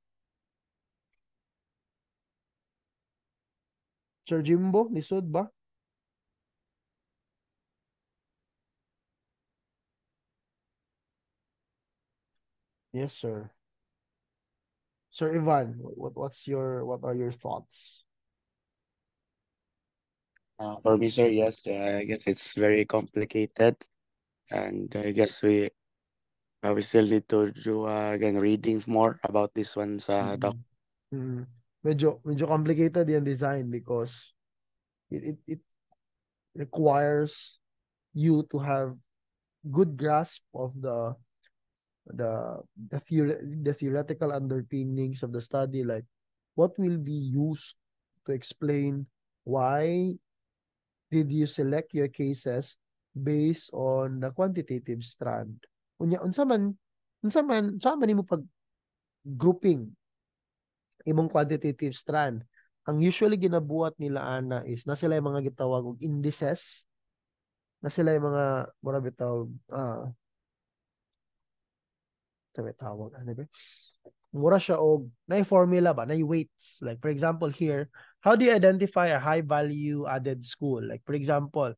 [SPEAKER 2] Sir Jimbo, lisod ba? Yes, sir. Sir Ivan, what are your thoughts?
[SPEAKER 4] For me, sir, yes, I guess it's very complicated, and I guess we still need to do again reading more about this one sa doc.
[SPEAKER 2] Medyo complicated yung design because it requires you to have good grasp of the theoretical underpinnings of the study, like what will be used to explain why did you select your cases based on the quantitative strand. Unsa man mo pag grouping imong quantitative strand. Ang usually ginabuhat nila ana is na sila yung mga gitawag og indices, na sila yung mga mura bitaw tawag ano ba? Mura siya og na formula ba, na weights. Like for example here, how do you identify a high value added school? Like for example,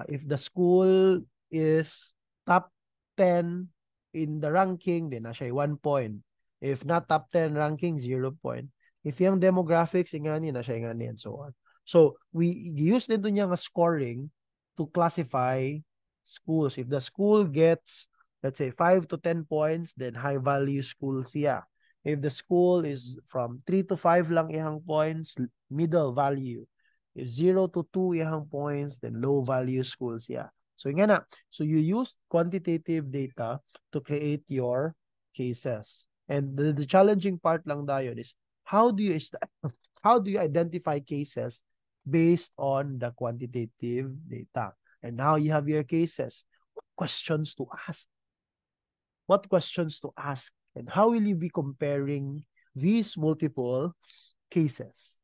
[SPEAKER 2] if the school is top 10 in the ranking, then na siya 1 point. If not top 10 ranking, 0 point. If yung demographics, ingani, na siya ingani, and so on. So, we use din niya nga scoring to classify schools. If the school gets, let's say, 5 to 10 points, then high value school siya. If the school is from 3 to 5 lang ihang points, middle value. If 0 to 2 ihang points, then low value schools siya. So, nga na. So, you use quantitative data to create your cases. And the challenging part lang dayon is how do you identify cases based on the quantitative data? And now you have your cases. What questions to ask? what questions to ask, and how will you be comparing these multiple cases.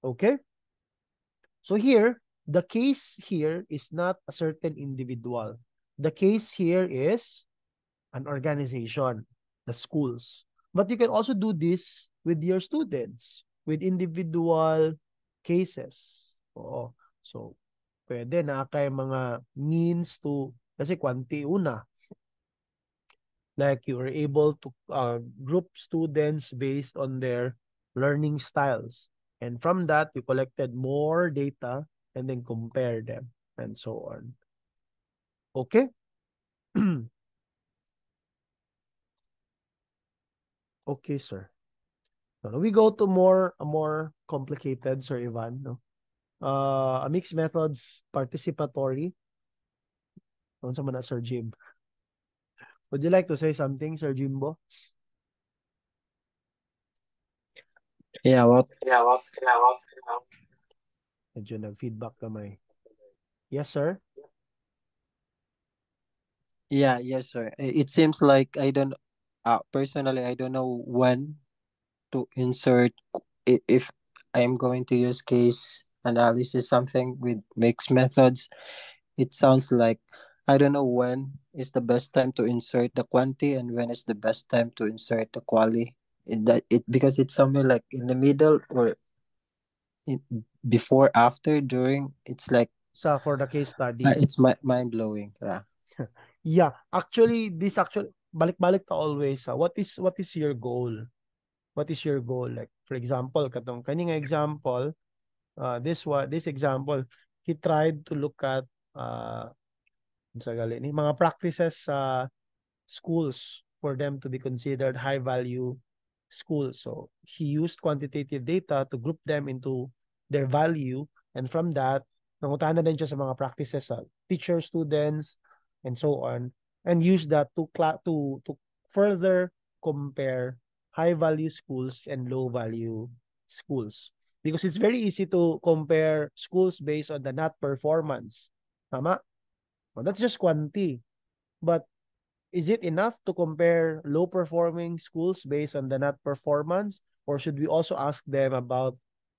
[SPEAKER 2] Okay? So here, the case here is not a certain individual. The case here is an organization, the schools. But you can also do this with your students, with individual cases. Oo. So, pwede na kay mga means to, kasi kwanti una. Like you were able to group students based on their learning styles. And from that, you collected more data and then compare them and so on. Okay? Okay, sir. So we go to a more complicated, Sir Ivan. No? A mixed methods participatory. Ano sa mana, Sir Jim? Would you like to say something, Sir Jimbo?
[SPEAKER 5] Yeah, what?
[SPEAKER 2] Medyo nag-feedback kamay. Yes, sir?
[SPEAKER 5] Yeah, yes, sir. It seems like personally, I don't know when to insert if I'm going to use case analysis something with mixed methods. It sounds like I don't know when is the best time to insert the quantity and when is the best time to insert the quality. Because it's somewhere like in the middle or before, after, during. It's like
[SPEAKER 2] For the case study.
[SPEAKER 5] it's mind blowing. Yeah.
[SPEAKER 2] Yeah, actually, balik-balik to always. What is your goal? What is your goal? Like, for example, katong kaning example, this example, he tried to look at mga practices sa schools for them to be considered high value schools. So he used quantitative data to group them into their value, and from that, nangutan na din siya sa mga practices sa teacher, students, and so on, and use that to further compare high value schools and low value schools. Because it's very easy to compare schools based on the NAT performance. Tama? Well, that's just quantity. But is it enough to compare low performing schools based on the NAT performance? Or should we also ask them about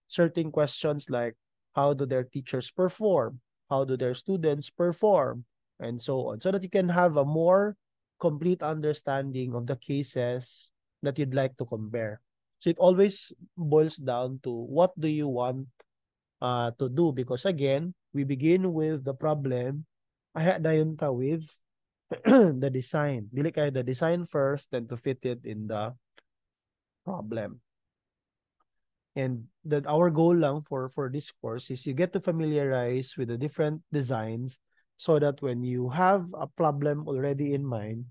[SPEAKER 2] certain questions like how do their teachers perform? How do their students perform? And so on. So that you can have a more complete understanding of the cases that you'd like to compare. So it always boils down to what do you want to do? Because again, we begin with the problem. I had with the design. Dili kayo the design first, then to fit it in the problem. And that our goal lang for this course is you get to familiarize with the different designs so that when you have a problem already in mind,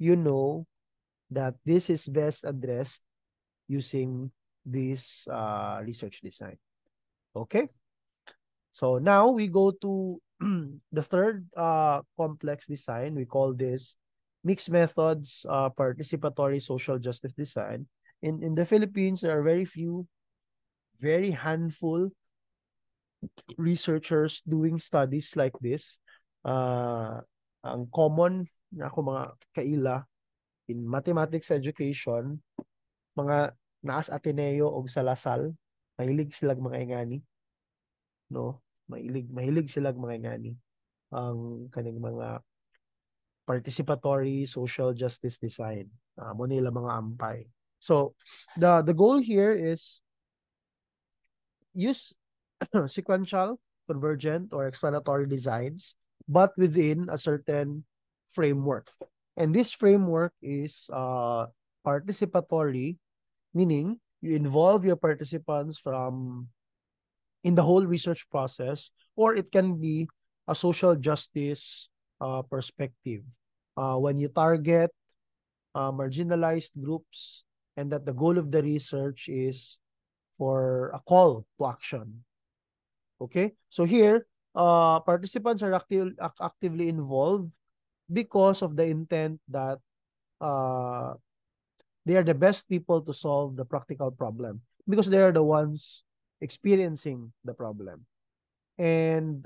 [SPEAKER 2] you know that this is best addressed using this research design. Okay? So now we go to the third complex design. We call this mixed methods participatory social justice design. In the Philippines, there are very handful researchers doing studies like this. Ang common na ako mga kaila in mathematics education, mga naas Ateneo o sa Lasal, mahilig silang mga ingani. No? Mahilig silang mga ingani. Ang kaning mga participatory social justice design. Mo nila mga ampay. So, the goal here is use sequential, convergent, or explanatory designs, but within a certain framework. And this framework is participatory, meaning you involve your participants in the whole research process, or it can be a social justice perspective. When you target marginalized groups and that the goal of the research is for a call to action. Okay? So here, participants are actively involved because of the intent that they are the best people to solve the practical problem because they are the ones experiencing the problem. And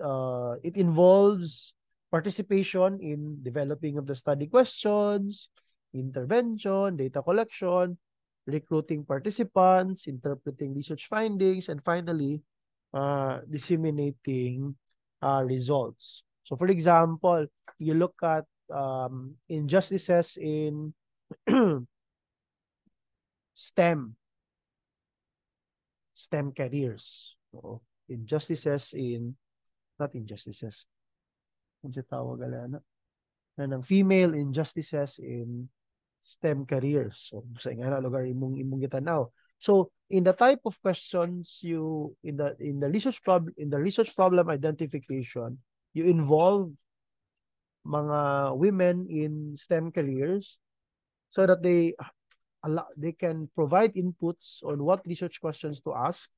[SPEAKER 2] it involves participation in developing of the study questions, intervention, data collection, recruiting participants, interpreting research findings, and finally, disseminating results. So for example, you look at injustices in STEM careers. So, not injustices. Ano siya tawag alana? Ng female injustices in STEM careers. So, sa nga na lugar imong gitanaw. So, in the type of questions you in the research problem identification, you involve mga women in STEM careers so that they can provide inputs on what research questions to ask,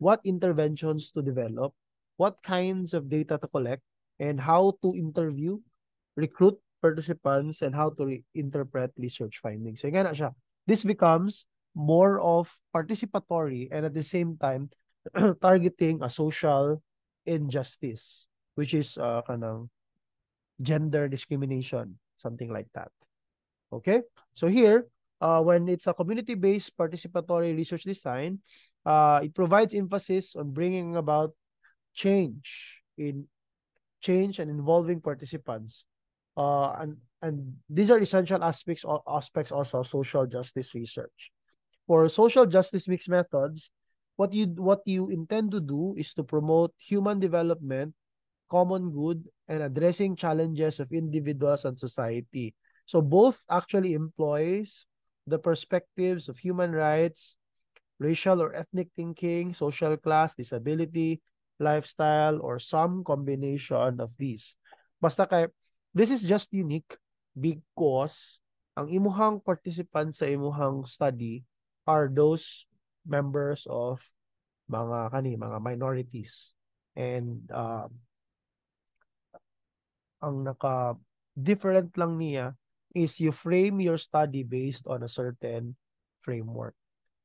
[SPEAKER 2] what interventions to develop, what kinds of data to collect, and how to interview, recruit participants, and how to interpret research findings. So, nga na siya. This becomes more of participatory and at the same time targeting a social injustice, which is kanang gender discrimination, something like that. Okay? So here, when it's a community-based participatory research design, it provides emphasis on bringing about change and involving participants. And these are essential aspects also of social justice research. For social justice mixed methods, what you intend to do is to promote human development, common good, and addressing challenges of individuals and society. So both actually employs the perspectives of human rights, racial or ethnic thinking, social class, disability, lifestyle, or some combination of these. Basta kay, this is just unique because ang imuhang participants sa imuhang study are those members of mga minorities. And ang different lang niya is you frame your study based on a certain framework.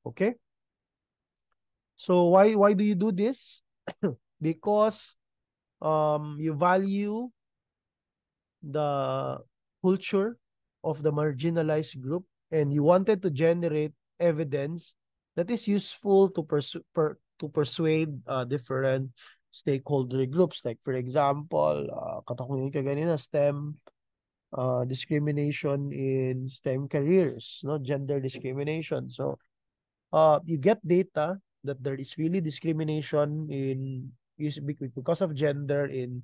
[SPEAKER 2] Okay? So why do you do this? Because you value the culture of the marginalized group and you wanted to generate evidence that is useful to persuade different stakeholder groups. Like for example, katakungin ka ganina, STEM discrimination in STEM careers, no, gender discrimination. So you get data that there is really discrimination because of gender in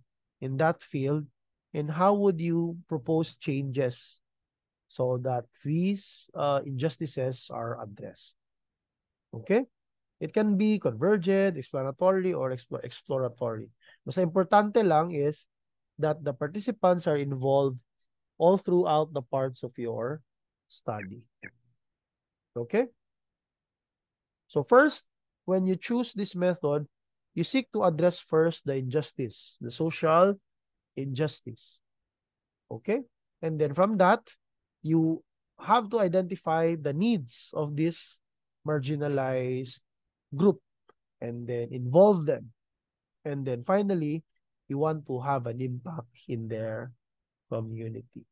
[SPEAKER 2] that field, and how would you propose changes so that these injustices are addressed? Okay? It can be convergent, explanatory, or exploratory. Mas importante lang is that the participants are involved all throughout the parts of your study. Okay? So first, when you choose this method, you seek to address first the injustice, the social injustice. Okay? And then from that, you have to identify the needs of this marginalized group and then involve them. And then finally, you want to have an impact in their community.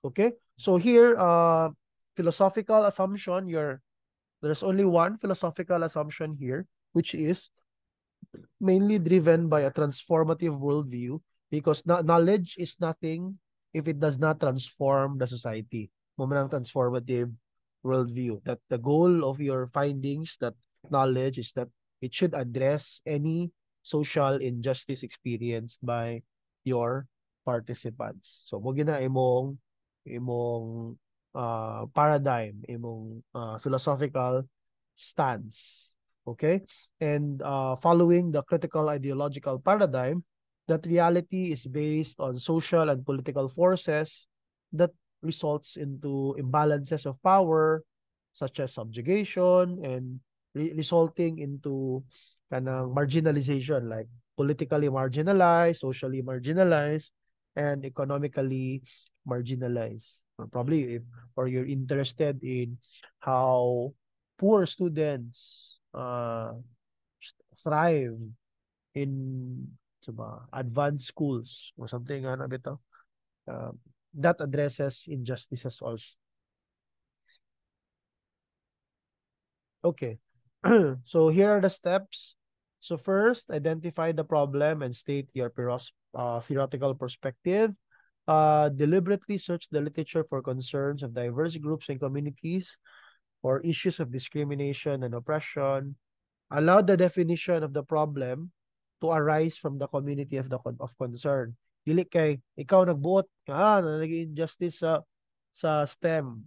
[SPEAKER 2] Okay? So here, philosophical assumption, there's only one philosophical assumption here, which is mainly driven by a transformative worldview, because knowledge is nothing if it does not transform the society. Moment ng transformative worldview, that the goal of your findings, that knowledge, is that it should address any social injustice experienced by your participants. So mo gina imong paradigm, imong philosophical stance. Okay? And following the critical ideological paradigm, that reality is based on social and political forces that results into imbalances of power, such as subjugation, and resulting into kanang marginalization, like politically marginalized, socially marginalized, and economically marginalized. Or you're interested in how poor students thrive in advanced schools or something bito, that addresses injustices also. Okay. So here are the steps. So first, identify the problem and state your theoretical perspective. Deliberately search the literature for concerns of diverse groups and communities or issues of discrimination and oppression. Allow the definition of the problem to arise from the community of concern. Dili kay ikaw nagbuot na nag-injustice sa STEM,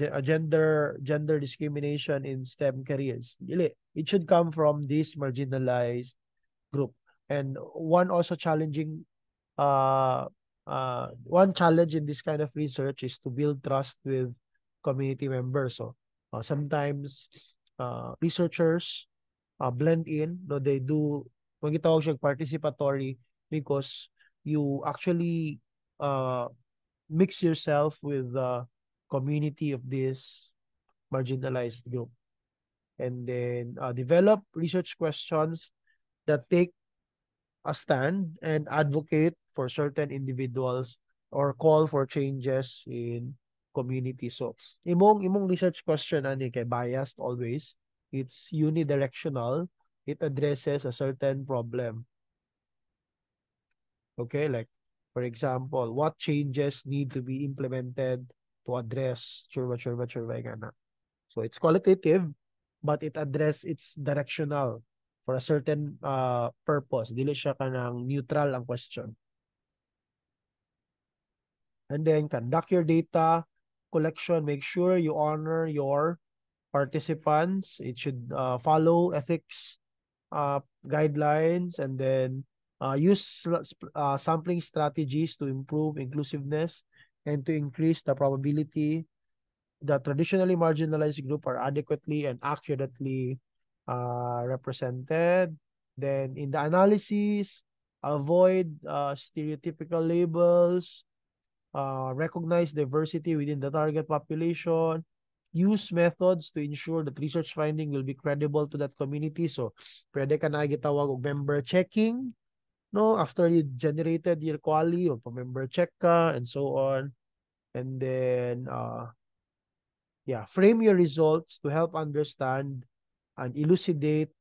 [SPEAKER 2] gender discrimination in STEM careers. Dili. It should come from this marginalized group. And one challenge in this kind of research is to build trust with community members. So sometimes researchers blend in, no, they do, kung gitawag siya participatory, because you actually mix yourself with the community of this marginalized group. And then develop research questions that take a stand and advocate for certain individuals or call for changes in community. So, imong research question ani kay biased always. It's unidirectional. It addresses a certain problem. Okay, like for example, what changes need to be implemented to address na. So it's qualitative, but it's directional for a certain purpose. Dili siya kanang neutral ang question. And then conduct your data collection. Make sure you honor your participants. It should follow ethics guidelines, and then use sampling strategies to improve inclusiveness and to increase the probability that traditionally marginalized group are adequately and accurately represented. Then in the analysis, avoid stereotypical labels, recognize diversity within the target population, use methods to ensure that research finding will be credible to that community. So, pwede ka na gitawag og member checking, no? After you generated your quali, o member check ka, and so on. And then, frame your results to help understand and elucidate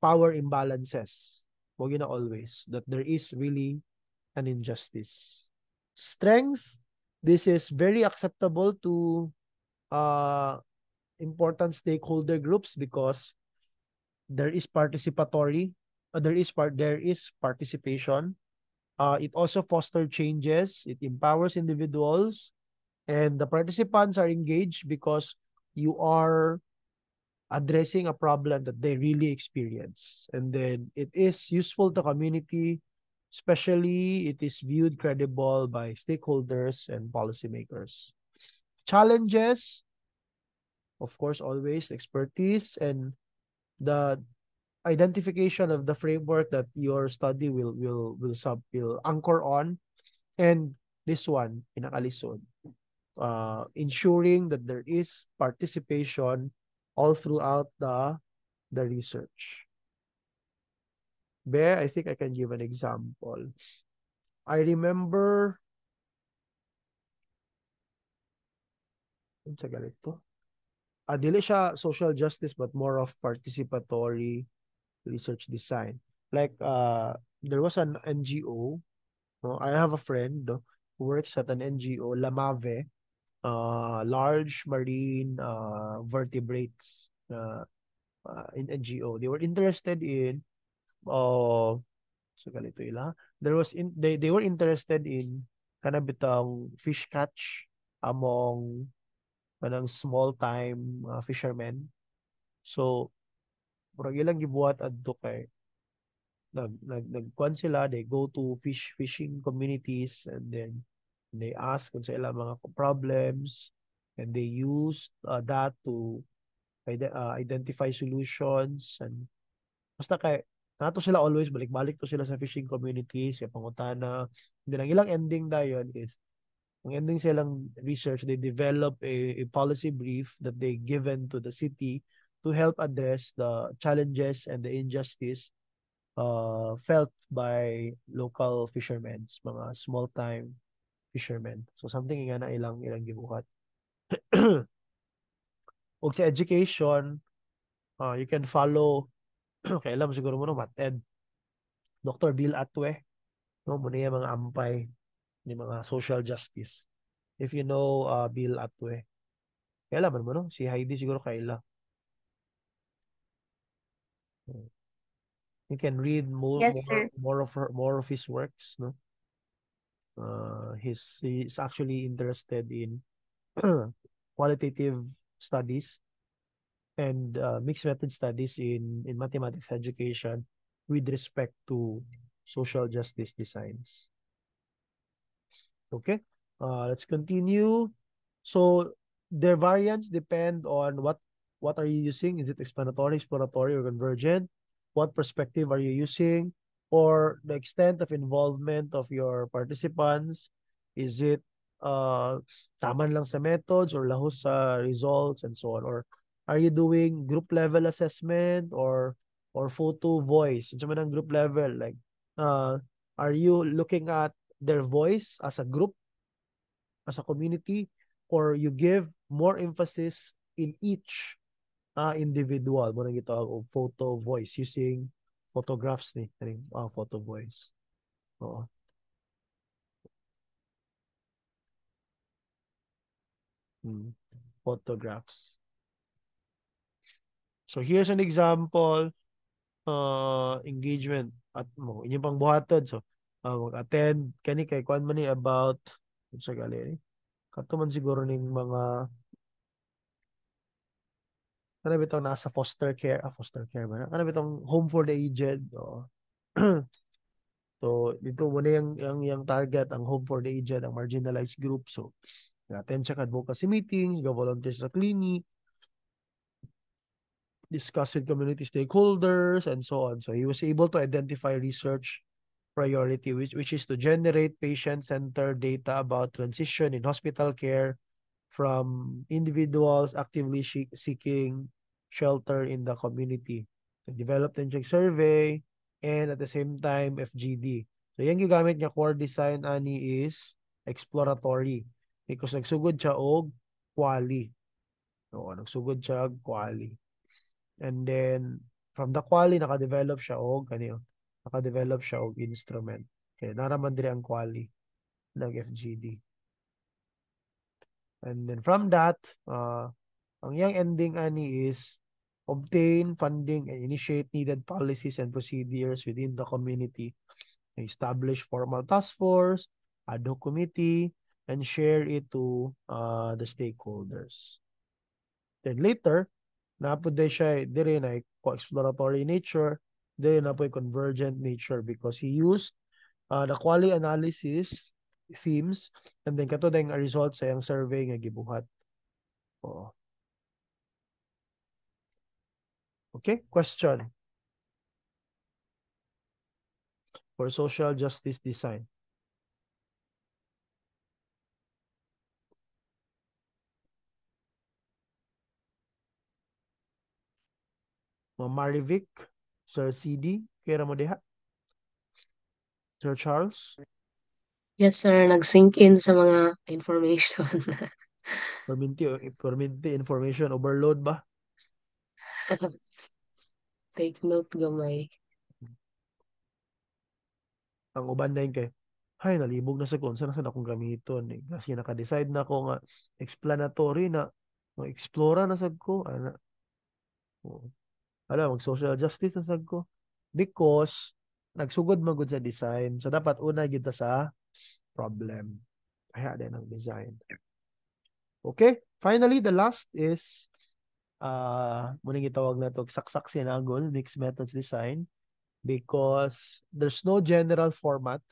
[SPEAKER 2] power imbalances. Huwag yun na always, that there is really an injustice. Strength, this is very acceptable to important stakeholder groups because there is participation. It also fosters changes. It empowers individuals, and the participants are engaged because you are addressing a problem that they really experience. And then it is useful to community, especially it is viewed credible by stakeholders and policymakers. Challenges, of course, always expertise and the identification of the framework that your study will anchor on. And this one, pinakalisod, ensuring that there is participation all throughout the research. I think I can give an example. I remember dili siya social justice but more of participatory research design. Like there was an NGO. No? I have a friend who works at an NGO, Lamave, large marine vertebrates in NGO. They were interested in they were interested in kanabitang fish catch among kanang small time fishermen. So murag ilang gibuhat adto kay nagkuan sila, they go to fishing communities and then they ask kung sa ilang mga problems, and they use that to identify solutions. And basta kay nato sila always balik-balik to sila sa fishing communities kay pangutana. Then ang ilang ending dayon is ang ending silang research, they develop a policy brief that they given to the city to help address the challenges and the injustice felt by local fishermen, mga small-time fishermen. So something nga na ilang gibuhat. Ug sa education, you can follow kailan siguro mo no Mated. Dr. Bill Atwe, no, muna yung mga ampay ni mga social justice. If you know Bill Atwe. Kailan mo no? Si Heidi siguro kaila. You can read
[SPEAKER 3] Yes, sir.
[SPEAKER 2] more of his works, no? He's actually interested in qualitative studies and mixed method studies in mathematics education with respect to social justice designs. Okay, let's continue. So their variants depend on what are you using? Is it explanatory, exploratory, or convergent? What perspective are you using? Or the extent of involvement of your participants? Is it taman lang sa methods or lahos sa results and so on? Or are you doing group level assessment or photo voice? Sa man ang group level, like are you looking at their voice as a group, as a community, or you give more emphasis in each individual? Mo nang gitawag og photo voice using photographs ni photo voice. Oo. Photographs. So here's an example. Engagement at mo inyong pangbuhaton. So mag-attend kani kay kuan man ni about sa gali kato man siguro ning mga kana bitong nasa foster care ba kana bitong home for the aged. So dito mo na yung target ang home for the aged, ang marginalized group. So attend siya ka advocacy meetings, go volunteer sa clinic, discuss with community stakeholders, and so on. So he was able to identify research priority, which is to generate patient-centered data about transition in hospital care from individuals actively seeking shelter in the community. So develop din siyang survey and at the same time FGD. So yung gigamit niya core design ani is exploratory because nagsugod siya og quali. Oo, nagsugod siya og quali. And then from the quali naka-develop siya og naka-develop siya og instrument. Okay, naraman diri ang quali ng FGD. And then from that, ang yang ending ani is obtain funding and initiate needed policies and procedures within the community. Establish formal task force, ad hoc committee, and share it to the stakeholders. Then later, napod siya dire na exploratory nature, dire na po convergent nature because he used the quality analysis themes and then kato ding results sa yung survey nga gibuhat. Oo. Okay, question for social justice design. Marivic, Sir CD, kaya mo diha? Sir Charles?
[SPEAKER 6] Yes, sir. Nag-sync in sa mga information.
[SPEAKER 2] Perminti information overload ba?
[SPEAKER 6] Take note gamay.
[SPEAKER 2] Ang uban na yun kay, ay, nalibog na sa kung saan akong gamiton. Kasi naka-decide na ako nga explanatory na explora na sad ko. Alam, mag-social justice na sad ko. Because, nagsugod magud sa design. So, dapat una kita sa problem. Kaya din ang design. Okay? Finally, the last is muning itawag na ito saksak sinagol, mixed methods design, because there's no general format.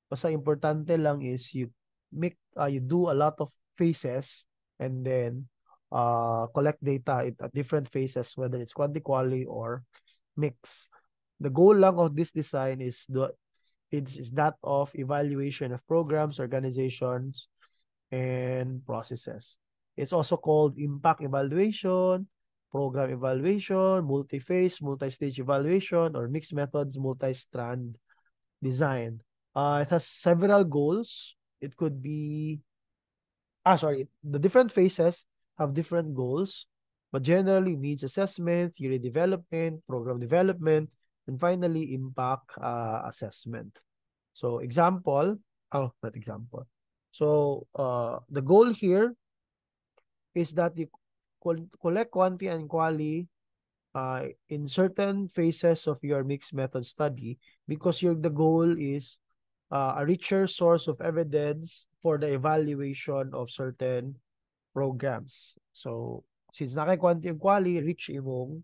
[SPEAKER 2] Basta importante lang is you do a lot of phases and then collect data at different phases, whether it's quanti-quali or mix. The goal lang of this design is that of evaluation of programs, organizations, and processes. It's also called impact evaluation, program evaluation, multi-phase, multi-stage evaluation, or mixed methods, multi-strand design. It has several goals. It could be, the different phases have different goals, but generally needs assessment, theory development, program development, and finally impact assessment. So not example. So the goal here is that you collect quantity and quality in certain phases of your mixed method study, because the goal is a richer source of evidence for the evaluation of certain programs. So since quantity and quality, rich imong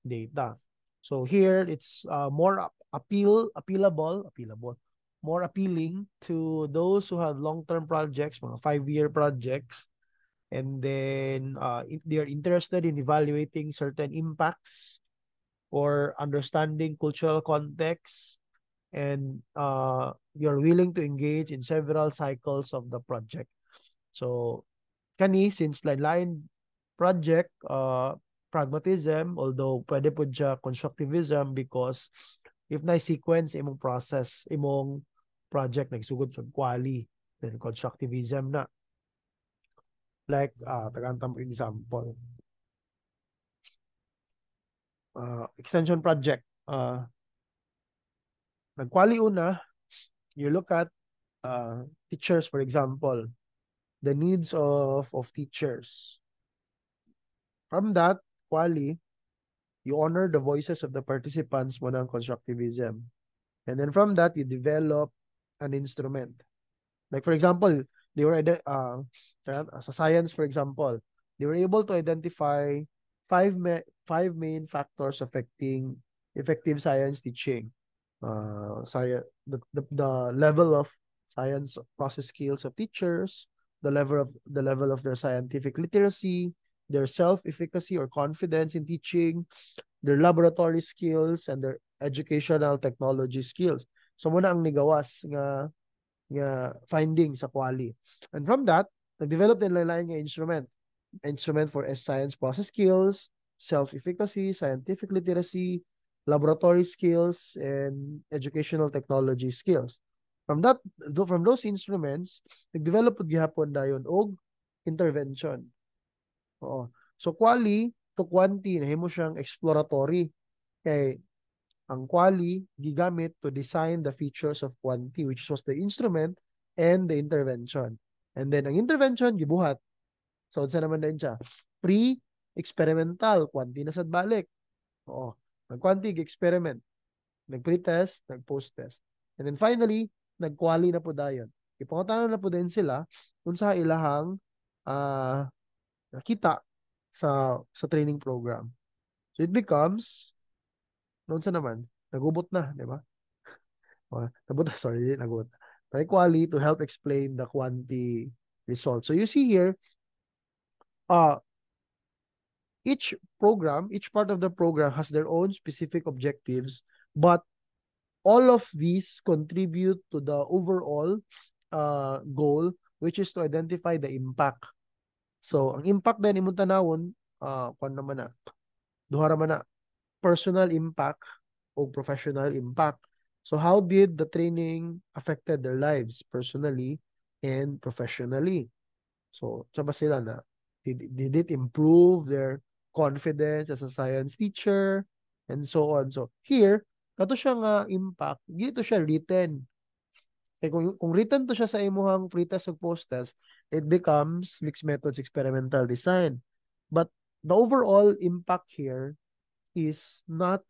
[SPEAKER 2] data. So here it's more appealable, more appealing to those who have long-term projects, mga 5-year projects, and then if they are interested in evaluating certain impacts or understanding cultural context, and you're willing to engage in several cycles of the project. So since line project, pragmatism, although pwede po siya constructivism, because if na-sequence imong process, imong project, nagsugod sa quali, then constructivism na. Like, tagantam example. Extension project. Nag-quali una, you look at teachers, for example, the needs of teachers. From that quali, you honor the voices of the participants mo ng constructivism. And then from that, you develop an instrument. Like, for example, they were sa science, for example, they were able to identify five main factors affecting effective science teaching. The level of science process skills of teachers, the level of their scientific literacy, their self-efficacy or confidence in teaching, their laboratory skills, and their educational technology skills. So muna ang nigawas nga finding sa quali. And from that, nag-develop din lain nga instrument for science process skills, self-efficacy, scientific literacy, laboratory skills, and educational technology skills. From those instruments, nag-develop po gihapon dayon og intervention. Oo. So quali to quanti, nahimo siyang exploratory. Kay ang quali gigamit to design the features of quanti, which was the instrument and the intervention. And then ang intervention gibuhat. So unsa naman din siya? Pre-experimental, quanti na sad balik. Oo. Nag-quanti experiment, nag-pre-test, nag-post-test. And then finally, nag-quali na po dayon. Ipangutanan na po din sila kung sa ilahang nakita sa training program. So it becomes, noon sa naman, nagubot na, di ba? Nagubot. Quali to help explain the quanti result. So you see here, each part of the program has their own specific objectives, but all of these contribute to the overall goal, which is to identify the impact. So, ang impact din imong tanawon, duha raman na, personal impact o professional impact. So, how did the training affected their lives personally and professionally? So, saba sila na, did it improve their confidence as a science teacher, and so on. So here, kato siya nga impact, dito siya written. Kung written to siya sa imuhang pre-test o post-test, it becomes mixed methods experimental design. But the overall impact here is not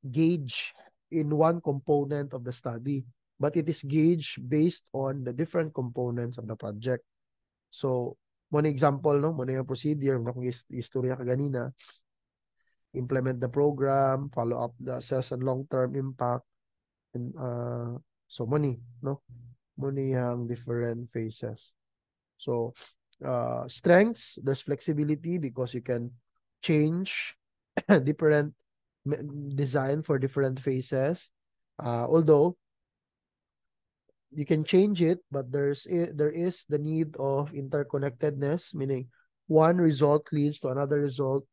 [SPEAKER 2] gauged in one component of the study, but it is gauged based on the different components of the project. So, one example, no, muna yung procedure, kung istorya ka ganina, implement the program, follow up the assess and long-term impact, and so muna yung different phases. So, strengths, there's flexibility because you can change different design for different phases. Although you can change it, but there is the need of interconnectedness, meaning one result leads to another result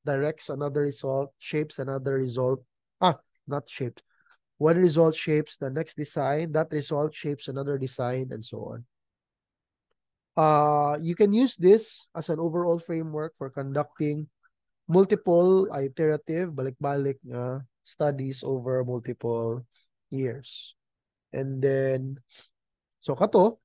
[SPEAKER 2] directs another result, shapes another result. Not shapes. One result shapes the next design, that result shapes another design, and so on. You can use this as an overall framework for conducting multiple iterative, balik-balik studies over multiple years. And then, so kato,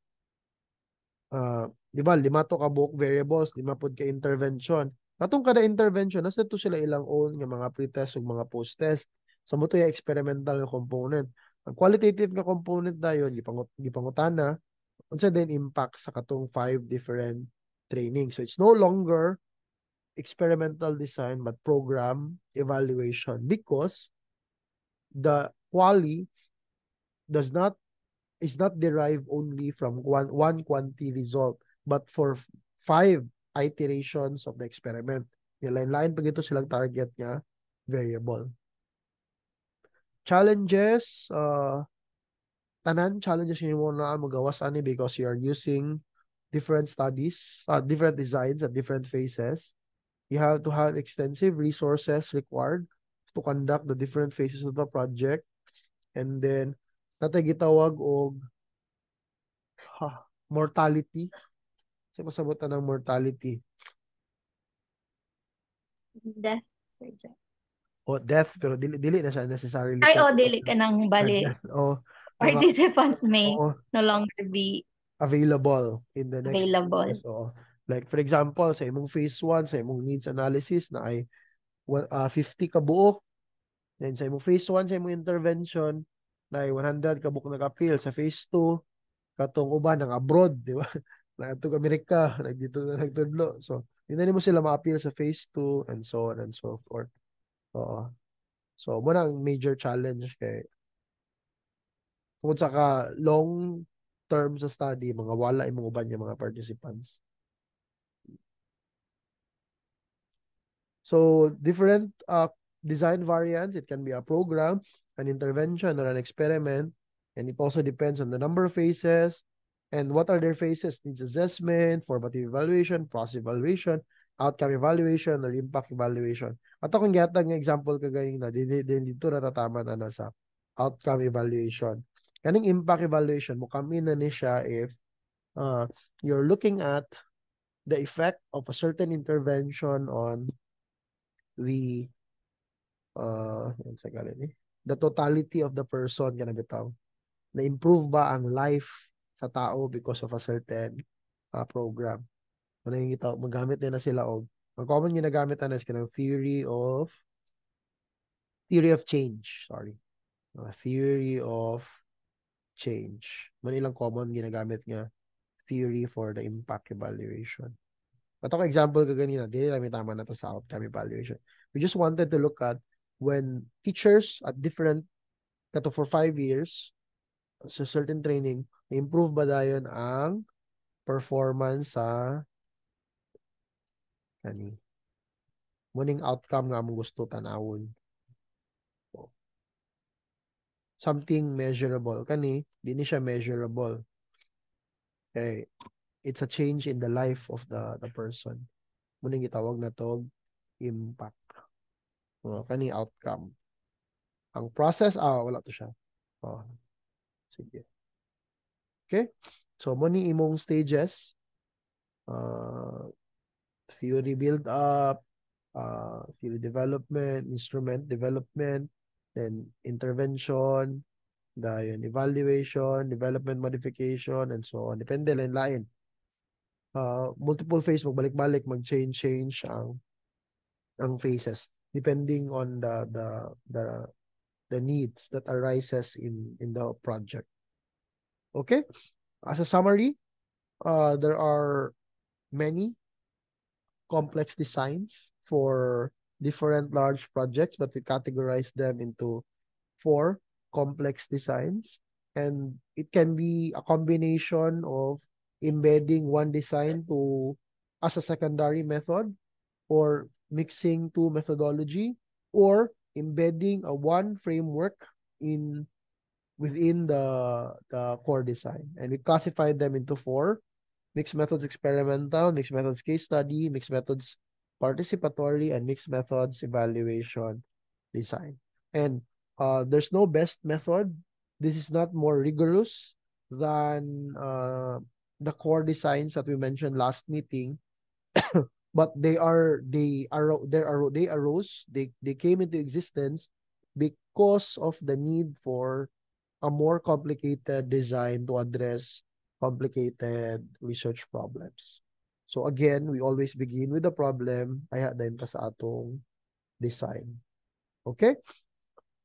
[SPEAKER 2] di ba, 5 to ka book variables, 5 pod ka intervention. Katong kada intervention, nasa to sila ilang own nga mga pre-test ug mga post-test. Sa mo to yung experimental nga component. Ang qualitative nga component na yun, gipangutana, unsa din impact sa katong 5 different training. So it's no longer experimental design but program evaluation, because the quali is not derived only from one quantity result, but for 5 iterations of the experiment. Yung line-line pag ito silang target niya variable. Challenges, tanan challenges yung muna magawas ani because you are using different studies, different designs at different phases. You have to have extensive resources required to conduct the different phases of the project. And then, natay gitawag og mortality. Sa masabutan ng mortality.
[SPEAKER 3] Death. Sir Jeff.
[SPEAKER 2] O death, pero dili na siya necessarily.
[SPEAKER 3] Ay, dili ka nang bali.
[SPEAKER 2] O, mga,
[SPEAKER 3] Participants may
[SPEAKER 2] oo,
[SPEAKER 3] no longer be
[SPEAKER 2] available in the next
[SPEAKER 3] available.
[SPEAKER 2] phase. Oo. Like for example, sa imong phase 1, sa imong needs analysis na ay 50 ka buok. Then sa imong phase 1, sa imong intervention na ay 100 ka buok nag-appeal. Sa phase 2, katong uban ng abroad, di ba? Nagtug Amerika, nagtudlo. So, hindi mo sila ma-appeal sa phase 2 and so on and so forth. Oo. So, muna ang major challenge kay kung saka long term sa study, mga wala imong uban yung mga participants. So, different design variants. It can be a program, an intervention, or an experiment. And it also depends on the number of phases. And what are their phases? Needs assessment, formative evaluation, process evaluation, outcome evaluation, or impact evaluation. At akong gatag ng example kagaling na, dito natatama na sa outcome evaluation. Kaning impact evaluation, mo kami na ni siya if you're looking at the effect of a certain intervention on the the totality of the person kana bitaw. Na-improve ba ang life sa tao because of a certain program. Ano yung ito, magamit na sila og ang common ginagamit na is kanang theory of change. Theory of change. Mano ilang common ginagamit nga theory for the impact evaluation. Ito ko example kaganina, dili lang may tama na to sa outcome evaluation. We just wanted to look at when teachers at different, kato for 5 years, sa certain training, improve ba dayon ang performance sa muning outcome nga among gusto tanawon. Something measurable. Kani, di ni siya measurable. Okay. It's a change in the life of the person. Muning gitawag na to impact. Kani outcome. Ang process, wala to siya. Sige. Okay? So, muni imong stages. Theory build up, theory development, instrument development, then intervention, dayon evaluation, development modification, and so on. Depende lain-lain. Multiple phase, magbalik-balik, mag-change ang phases depending on the needs that arises in the project. Okay? As a summary, there are many complex designs for different large projects, but we categorize them into 4 complex designs. And it can be a combination of embedding one design as a secondary method, or mixing 2 methodology, or embedding one framework within the core design. And we classified them into 4: mixed methods experimental, mixed methods case study, mixed methods participatory and mixed methods evaluation design. And there's no best method. This is not more rigorous than the core designs that we mentioned last meeting, but they arose, they came into existence because of the need for a more complicated design to address complicated research problems. So again, we always begin with the problem, ay hadayon ta sa atong design. Okay?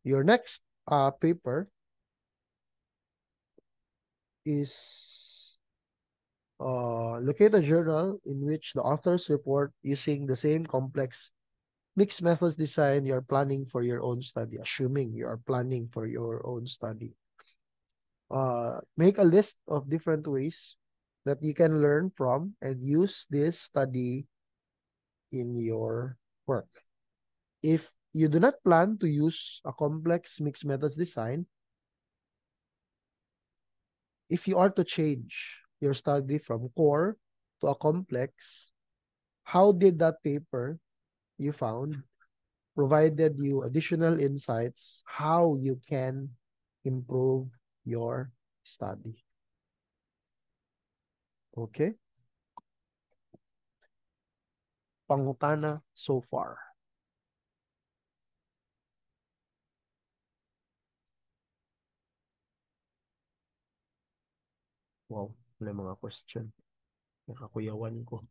[SPEAKER 2] Your next paper is locate a journal in which the authors report using the same complex mixed methods design you're planning for your own study, assuming you are planning for your own study. Make a list of different ways that you can learn from and use this study in your work. If you do not plan to use a complex mixed methods design, if you are to change your study from core to a complex, how did that paper you found provided you additional insights how you can improve your study? Okay? Pangutana so far. Wow, may mga question. Nakakuyawan ko.